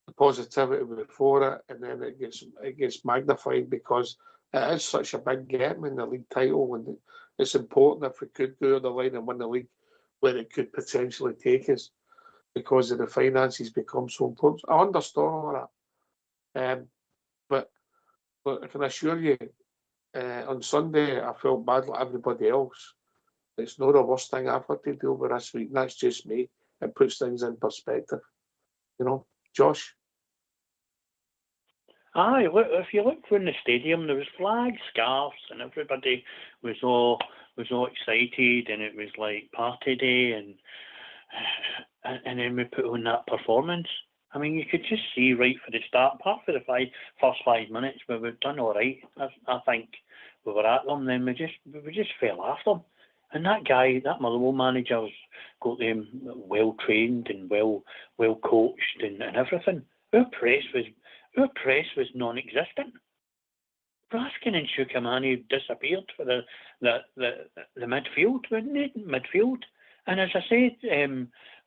the positivity before it, and then it gets magnified because it is such a big game in the league title, and it's important if we could go to the line and win the league where it could potentially take us because of the finances become so important. I understand all that. But I can assure you, on Sunday I felt bad like everybody else. It's not the worst thing I've had to deal with this week. That's just me. It puts things in perspective. You know, Josh? Aye, if you look in the stadium, there was flags, scarves, and everybody was all excited, and it was like party day, and then we put on that performance. I mean, you could just see right for the start, apart for the first 5 minutes, where we've done all right. I think we were at them. Then we just fell after them. And that guy, that Motherwell manager's got them well trained and well coached and everything. Our press was non-existent. Raskin and Shukamani disappeared for the midfield, wasn't it? Midfield. And as I said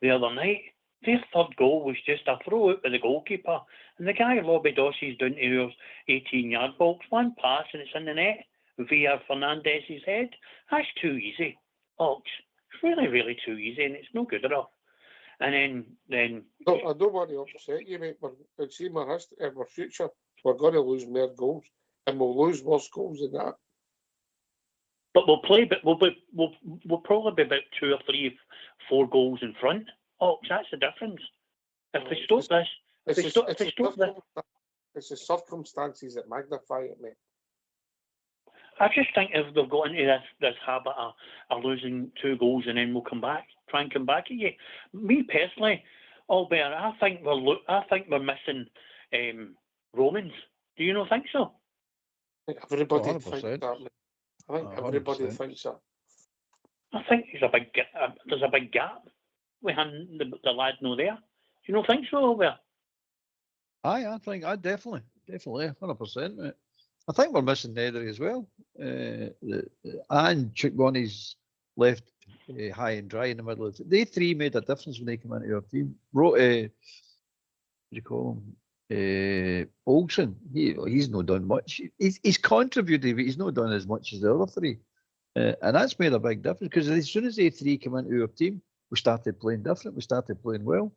the other night, their third goal was just a throw out with the goalkeeper, and the guy lobbied Ossies down to your 18-yard box, one pass and it's in the net via Fernandez's head. That's too easy, Ox. It's really, really too easy, and it's no good enough. And then No, I don't want to upset you, mate, but it's in our future, we're going to lose more goals, and we'll lose worse goals than that. But we'll play, but we'll probably be about 2 or 3, 4 goals in front. Ox, that's the difference. If they stop this, it's the circumstances that magnify it, mate. I just think if they've got into this habit of losing 2 goals and then we'll try and come back at you. Me personally, Albert, I think we're missing Romans. Do you not think so? Everybody 100%. thinks that, mate. I think everybody 100%. thinks that. I think there's a big gap. We had the lad no there. Do you not think so, Albert? I think I definitely 100%, mate. I think we're missing Nedry as well. And Chukwani's left high and dry in the middle of it. They 3 made a difference when they came into our team. What do you call him? Olsen. He's not done much. He's contributed, but he's not done as much as the other 3. And that's made a big difference because as soon as they 3 came into our team, we started playing different. We started playing well.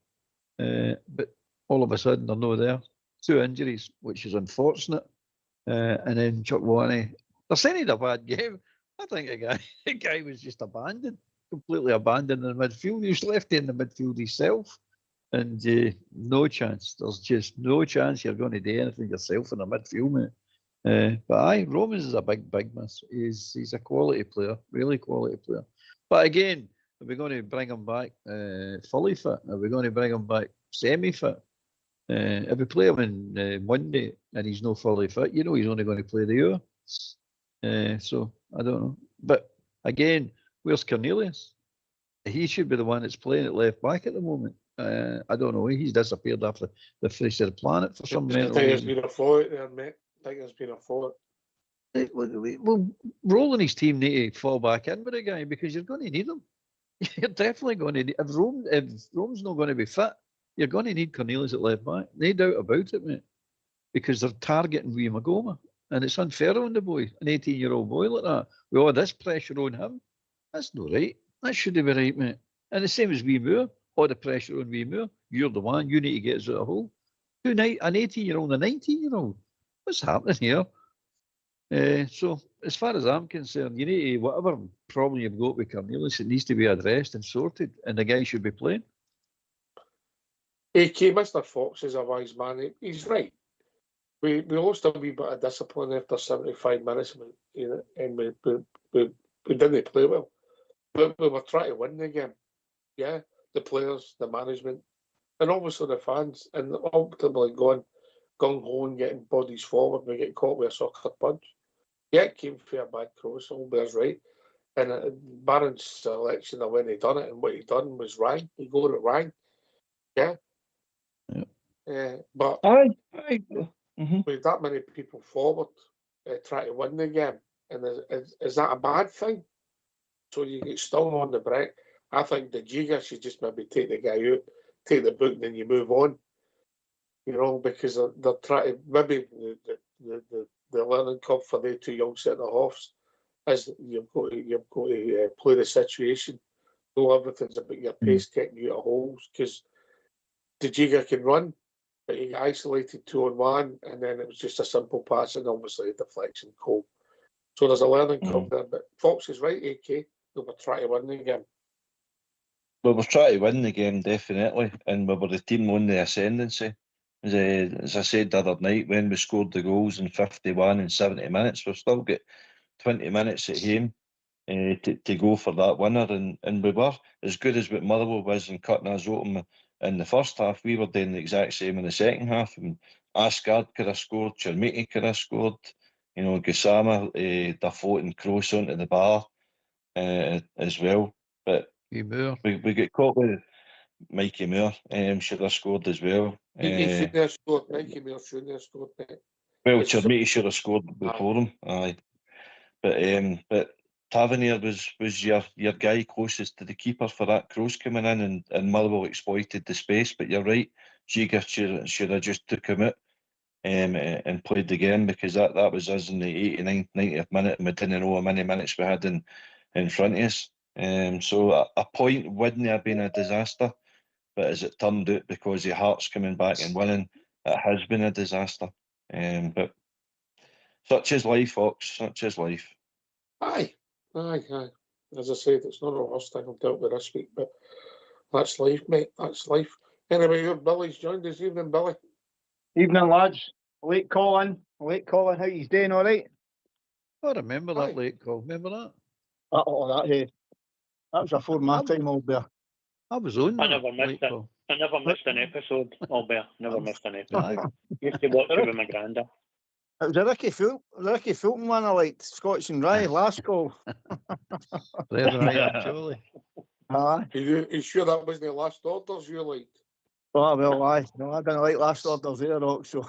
But all of a sudden, they're not there. 2 injuries, which is unfortunate. And then Chukwani, they're saying he had a bad game. I think the guy was just completely abandoned in the midfield. He was left in the midfield himself. And no chance. There's just no chance you're going to do anything yourself in the midfield, mate. But Romans is a big miss. He's a quality player, really quality player. But again, are we going to bring him back fully fit? Are we going to bring him back semi-fit? If we play him on Monday and he's not fully fit, you know he's only going to play the hour. So I don't know. But again, where's Cornelius? He should be the one that's playing at left back at the moment. I don't know. He's disappeared after the face of the planet for some mental reason. I think there's been a fault there, mate. I think there's been a fault. Well, Roll and his team need to fall back in with the guy because you're going to need him. You're definitely going to need, if Rome's not going to be fit, you're going to need Cornelius at left back. No doubt about it, mate. Because they're targeting Wee Magoma. And it's unfair on the boy, an 18-year-old boy like that, with all this pressure on him. That's not right. That shouldn't be right, mate. And the same as Wee Moore, all the pressure on Wee Moore. You're the one, you need to get us out of the hole. An 18-year-old and a 19-year-old. What's happening here? So, as far as I'm concerned, you need to, whatever problem you've got with Cornelius, it needs to be addressed and sorted, and the guy should be playing. AK, Mr. Fox is a wise man. He's right. We lost a wee bit of discipline after 75 minutes, and we didn't play well. But we were trying to win the game. Yeah, the players, the management, and obviously the fans, and ultimately going gung-ho and getting bodies forward. We get caught with a soccer punch. Yeah, it came for a bad cross, Albert's right. And Barron's selection of when he done it and what he done was right. He got it right. Yeah. But with that many people forward, trying to win the game, and is that a bad thing? So you get stung on the break. I think the Giga should just maybe take the guy out, take the book, and then you move on. You know, because they're trying to, maybe the learning curve for the two young centre halves is you've got to play the situation. Know everything's about your pace, getting you out of holes, because the Giga can run, but he isolated 2-on-1, and then it was just a simple pass, and obviously a deflection goal. So there's a learning curve there. But Fox is right, AK. We were trying to win the game. We were trying to win the game, definitely, and we were the team on the ascendancy. As I said the other night, when we scored the goals in 51 and 70 minutes, we've still got 20 minutes at home to go for that winner, and we were as good as what Motherwell was in cutting us open in the first half. We were doing the exact same in the second half, and Asgard could have scored, Chermiti could have scored, you know, Gassama, the floating cross onto the bar as well. But we got caught with Mikey Moore, should have scored as well. He shouldn't have scored. Mikey Moore shouldn't have scored. Well, Chermiti should have scored before him. Aye. But Tavernier was your guy closest to the keeper for that cross coming in, and Motherwell exploited the space. But you're right, Giga should have just took him out and played the game, because that was us in the 89th, 90th minute, and we didn't know how many minutes we had in front of us. So a point wouldn't have been a disaster, but as it turned out, because of Hearts coming back and winning, it has been a disaster. But such is life, Fox. Such is life. Aye. As I said, it's not the worst thing I've dealt with this week, but that's life, mate. That's life. Anyway, Billy's joined us. Evening, Billy. Evening, lads. Late calling. How you doing? All right? I remember that late call. Remember that? That was before my time, Albert. I was on that. I never missed it. I never missed an episode, Albert. Never missed an episode. Used to watch it with my granda. It was a Ricky Fulton one I liked. Scotch and Rye, last call. Actually. Are you sure that wasn't the Last Orders you liked? Oh, well, aye. No, I didn't like Last Orders either, Rock, so.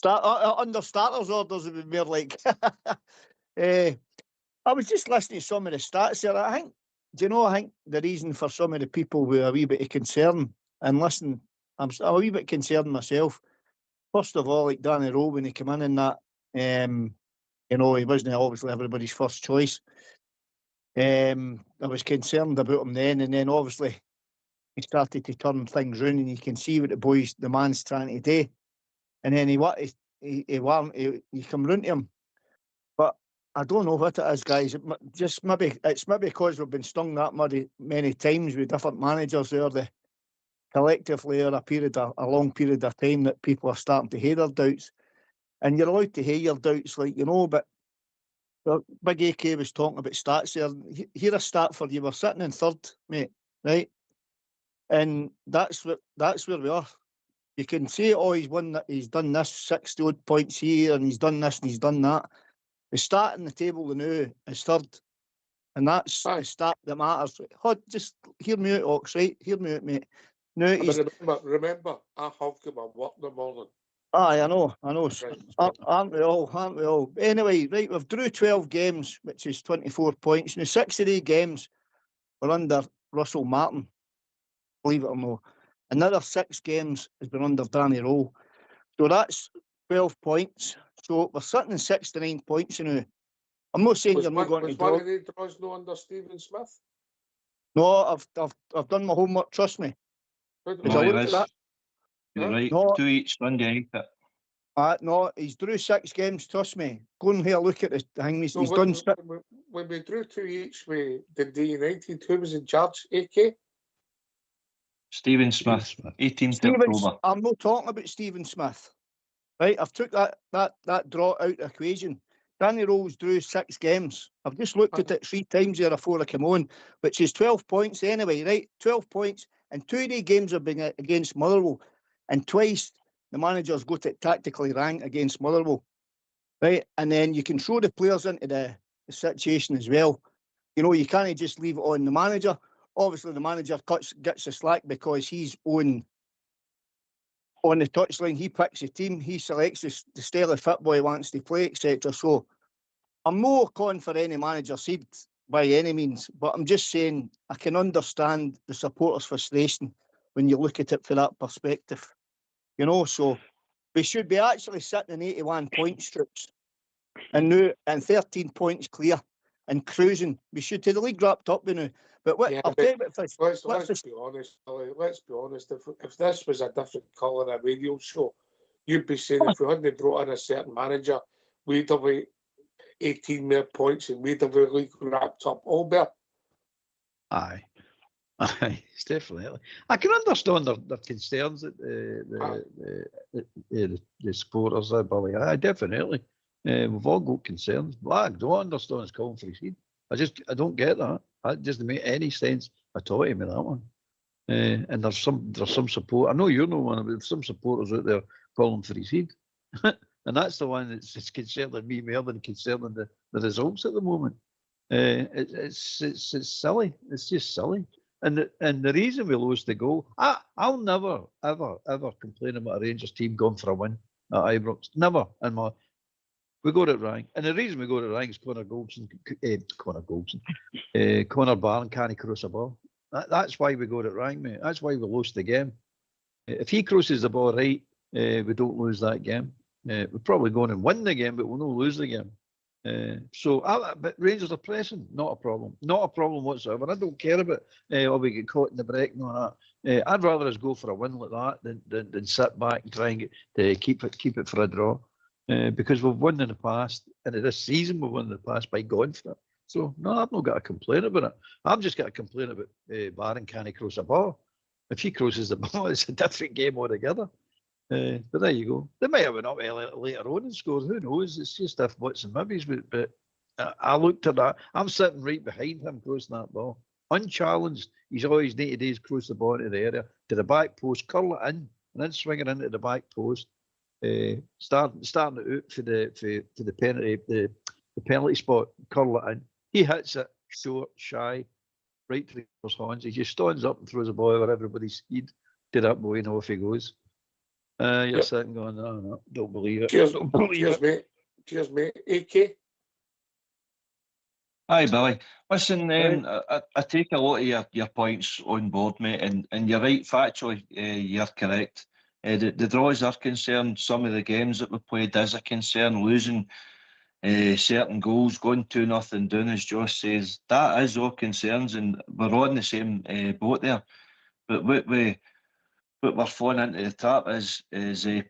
Under starters orders, it would be more like. I was just listening to some of the stats here. I think the reason for some of the people who are a wee bit of concern, and listen, I'm a wee bit concerned myself. First of all, like Danny Rowe, when he came in that, he wasn't obviously everybody's first choice. I was concerned about him then, and then obviously he started to turn things round, and you can see what the man's trying to do. And then he come round to him. But I don't know what it is, guys. It's maybe because we've been stung that many times with different managers there, collectively over a long period of time, that people are starting to hear their doubts. And you're allowed to hear your doubts, but Big AK was talking about stats there. Here a stat for you. We're sitting in third, mate, right? And that's where we are. You can say, he's done this 60 odd points here, and he's done this and he's done that. The stat in the table now is third. And that's a stat that matters. Just hear me out, Ox, right? Hear me out, mate. No, remember, I have got my work in the morning. Aye, I know. Aren't we all? Anyway, right, we've drew 12 games, which is 24 points. Now, 6 of these games were under Russell Martin, believe it or not. Another 6 games has been under Danny Rowe. So that's 12 points. So we're sitting in 69 points now. I'm not saying you're not going to was draw. one of the draws no under Stephen Smith? No, I've done my homework, trust me. What- As No, I he looked at is. that, You're right. No. 2 each Sunday night. no, he's drew 6 games, trust me. Go and have a look at the thing. He's No, done when we drew 2 each with Dundee United, who was in charge? AK? Stephen Smith, 18th Stevens. October. I'm not talking about Stephen Smith. Right, I've took that draw out of the equation. Danny Rose drew 6 games. I've just looked at it 3 times there before I came on, which is 12 points anyway, right? 12 points, and 2 of the games have been against Motherwell, and twice the managers got it tactically rank against Motherwell, right? And then you can throw the players into the situation as well. You know, you can't just leave it on the manager. Obviously, the manager gets the slack because he's on the touchline. He picks the team, he selects the style of football he wants to play, etc. So I'm more calling for any manager seed by any means, but I'm just saying I can understand the supporters' frustration when you look at it from that perspective. You know, so we should be actually sitting in 81 points, troops, and now and 13 points clear and cruising. We should have the league wrapped up now. But what Yeah, I'll but tell you what, let's be honest, Billy, let's be honest. If this was a different colour in a radio show, you'd be saying if we hadn't brought in a certain manager, we'd have 18 more points and we'd have the league wrapped up all better. Aye, it's definitely. I can understand their concerns that the supporters there, Billy. Aye, definitely. We've all got concerns. But I don't understand his calling for his seed. I don't get that. That doesn't make any sense at all to me, that one. And there's some support. I know you're no one, but there's some supporters out there calling for his seed. And that's the one that's concerning me more than concerning the results at the moment. It's silly. It's just silly. And the reason we lost the goal, I'll never ever complain about a Rangers team going for a win at Ibrox. Never. We got it right. And the reason we got it right is Connor Barron can't cross a ball. That's why we got it right, mate. That's why we lost the game. If he crosses the ball right, we don't lose that game. We're probably going and win the game, but we'll not lose the game. But Rangers are pressing, not a problem. Not a problem whatsoever. I don't care about we get caught in the break and all that. I'd rather us go for a win like that than sit back and try and get to keep it for a draw. Because we've won in the past, and this season we've won in the past by going for it. So no, I've not got a complaint about it. I've just got a complaint about Barron can't cross a ball. If he crosses the ball, it's a different game altogether. But there you go. They might have been up later on and scored. Who knows? It's just if what's and maybes. But I looked at that. I'm sitting right behind him crossing that ball, unchallenged. He's always 90 days cross the ball into the area to the back post, curl it in, and then swing it into the back post. Starting it out for the penalty spot, curl it in. He hits it short, shy, right through his hands. He just stands up and throws the ball over everybody's head to that boy, and off he goes. You're sitting going, no, don't believe it. Cheers, Don't believe cheers, it. mate. Cheers, mate. AK. Hi, Billy. Listen, I take a lot of your points on board, mate, and you're right, factually, you're correct. The draws are concerned. Some of the games that we played is a concern. Losing certain goals, going 2-0 down, as Josh says, that is all concerns, and we're on the same boat there. But what we're falling into the trap is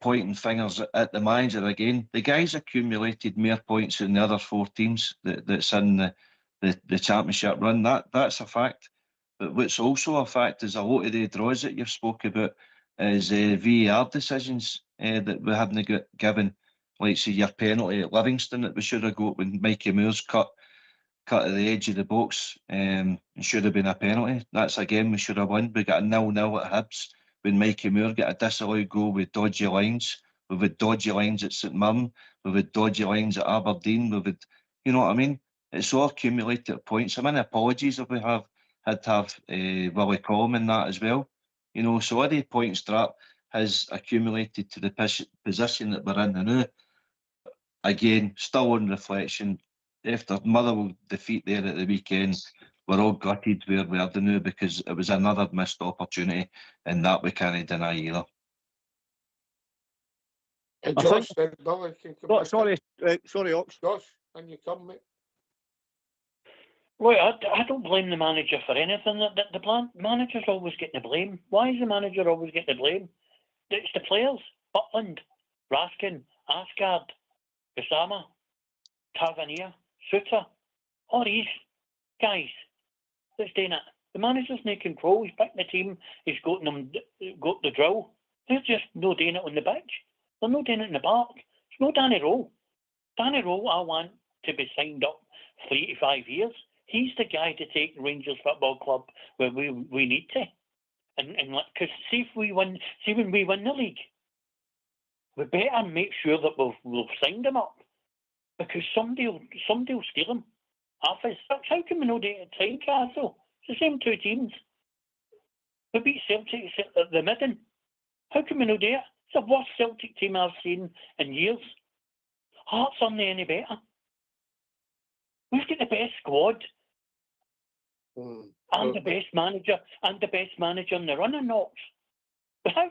pointing fingers at the manager again. The guy's accumulated more points than the other 4 teams that's in the championship run. That's a fact. But what's also a fact is a lot of the draws that you've spoke about is VAR decisions that we haven't got given. Like, say, your penalty at Livingston that we should have got when Mikey Moore's cut at the edge of the box. It should have been a penalty. That's a game we should have won. We got a 0-0 at Hibs when Mikey Moore got a disallowed goal with dodgy lines. We've had dodgy lines at St Mirren. We've had dodgy lines at Aberdeen. We've had, you know what I mean? It's all accumulated points. I mean, apologies if we had to have Willie Collum in that as well. You know, so all the points trap has accumulated to the position that we're in now. Again, still on reflection, after Motherwell defeat there at the weekend, we're all gutted where we are now because it was another missed opportunity, and that we can't deny either. And I Josh, think- then Billy can come Oh, back. sorry, Ox. Josh, and you come, mate. Well, I don't blame the manager for anything. The manager's always getting the blame. Why is the manager always getting the blame? It's the players. Butland, Raskin, Asgard, Gassama, Tavernier, Suter, all these guys that's doing it. The manager's no control. He's picking the team. He's got the drill. They're just no doing it on the pitch. They're not doing it in the park. It's no Danny Rowe. Danny Rowe, I want to be signed up 3 to 5 years. He's the guy to take Rangers Football Club where we need to. And because see when we win the league, we better make sure that we've signed him up, because somebody will steal him. How can we not do it at Tynecastle? It's the same two teams. We beat Celtic at the Midden. How can we not do it? It's the worst Celtic team I've seen in years. Hearts aren't any better. We've got the best squad. And the best manager, in the running, Knox. We have.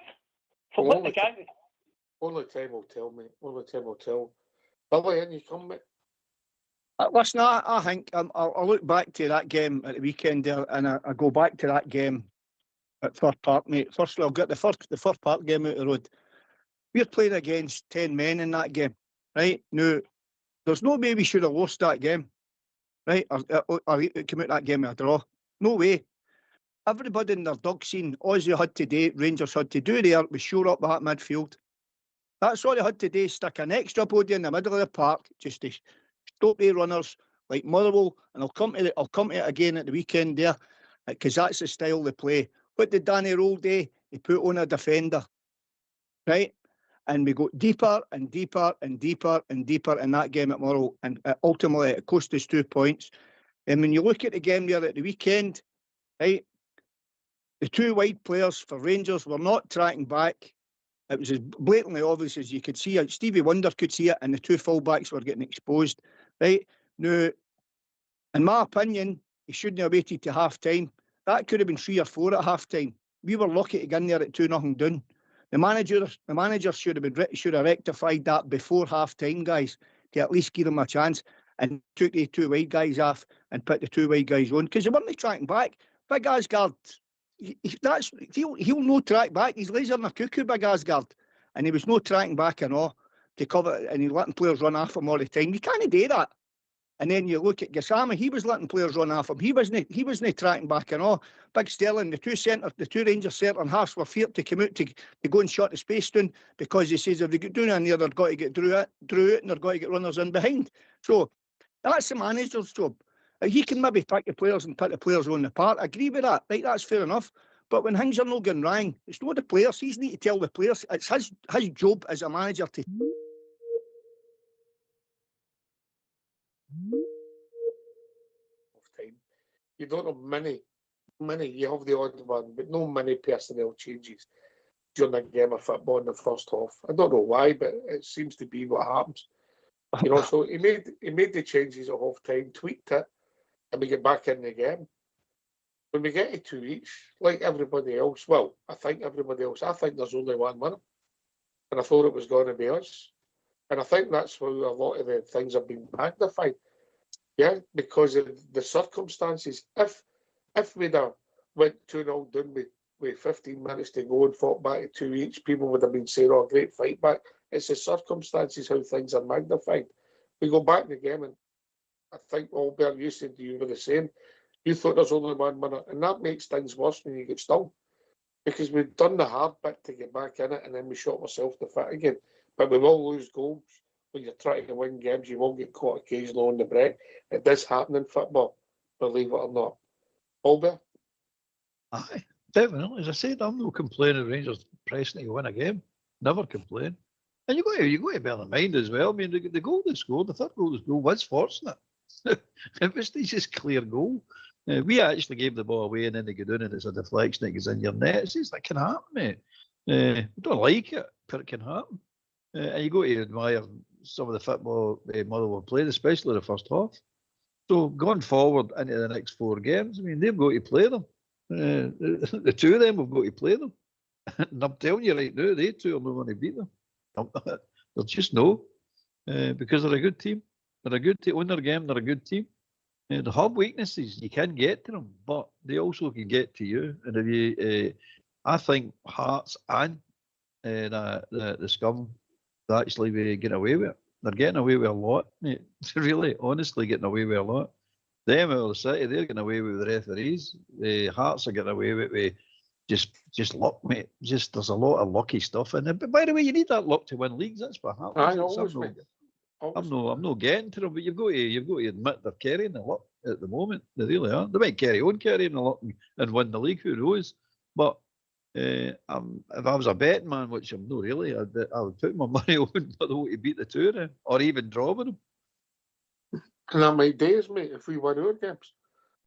For Well, what the guy. Only time will tell, mate. Only time will tell. Billy, and you come, mate. Listen, I think I'll look back to that game at the weekend there, and I go back to that game at Firth Park, mate. Firstly, I'll get the Firth Park game out of the road. We're playing against 10 men in that game, right? Now, there's no way we should have lost that game, right? Or come out that game with a draw. No way. Everybody in their dog scene, all they had to do, Rangers had to do there, was shore up that midfield. That's all they had to do, stick an extra body in the middle of the park, just to stop the runners like Motherwell, and I'll come to it again at the weekend there, because that's the style they play. What did Danny Rowe do? He put on a defender, right? And we got deeper and deeper and deeper and deeper in that game at Motherwell, and ultimately it cost us 2 points. And when you look at the game there at the weekend, right, the two wide players for Rangers were not tracking back. It was as blatantly obvious as you could see it. Stevie Wonder could see it, and the two fullbacks were getting exposed, right? Now, in my opinion, he shouldn't have waited to half-time. That could have been 3 or 4 at half-time. We were lucky to get in there at 2-0 down. The manager should have rectified that before half-time, guys, to at least give them a chance, and took the two wide guys off and put the two wide guys on, because they weren't tracking back. Big Asgard, he'll no track back. He's laser in a cuckoo, Big Asgard, and he was no tracking back and all to cover, and he's letting players run off him all the time. You can't do that. And then you look at Gassama, he was letting players run off him. He wasn't tracking back and all. Big Sterling, the two Rangers centre halves were feared to come out to go and shut the space down, because he says if they get down in there, they've got to get drew out, and they've got to get runners in behind. So that's the manager's job. He can maybe pick the players and put the players on the part. I agree with that. Right, that's fair enough. But when things are not going wrong, it's not the players. He's need to tell the players. It's his job as a manager to. Time. You don't have many. You have the odd one, but no many personnel changes during a game of football in the first half. I don't know why, but it seems to be what happens. You know, so he made the changes at half time, tweaked it, and we get back in the game. When we get to 2 weeks, like everybody else, well, I think everybody else, I think there's only one winner. And I thought it was going to be us. And I think that's why a lot of the things have been magnified. Yeah, because of the circumstances. If we'd have went 2-0 down with 15 minutes to go and fought back at 2 weeks, people would have been saying, oh, great fight back. It's the circumstances, how things are magnified. We go back in the game, and I think Albert, you said you were the same. You thought there's only one winner, and that makes things worse when you get stung, because we've done the hard bit to get back in it, and then we shot ourselves to fit again. But we will lose goals when you're trying to win games. You will get caught occasionally on the break. It does happen in football, believe it or not. Albert? Aye, definitely. As I said, I'm not complaining Rangers pressing to win a game. Never complain. And you got to bear in mind as well. I mean, the goal they scored, the third goal they scored, was fortunate. It was just clear goal. We actually gave the ball away, and then they go down, and it's a deflection that goes in your net. It's just, that can happen, mate. We don't like it, but it can happen. And you got to admire some of the football Motherwell played, especially the first half. So going forward into the next 4 games, I mean, they've got to play them. The two of them have got to play them. And I'm telling you right now, they two are not going to beat them. They'll just know, because they're a good team. They're a good team. On their game, they're a good team. They have weaknesses. You can get to them, but they also can get to you. And if you, I think Hearts and the Scum actually be getting away with it. They're getting away with a lot, mate. Really, honestly, getting away with a lot. Them out of the city, they're getting away with the referees. The Hearts are getting away with just luck, mate. Just there's a lot of lucky stuff in it. But by the way, you need that luck to win leagues. That's what happens. I'm not getting to them, but you've got to admit they're carrying the luck at the moment. They really are. They might carry on carrying the luck and win the league. Who knows? But if I was a betting man, which I'm not really, I would put my money on for them to beat the two of them, or even draw with them. And that might days, mate, if we win our games.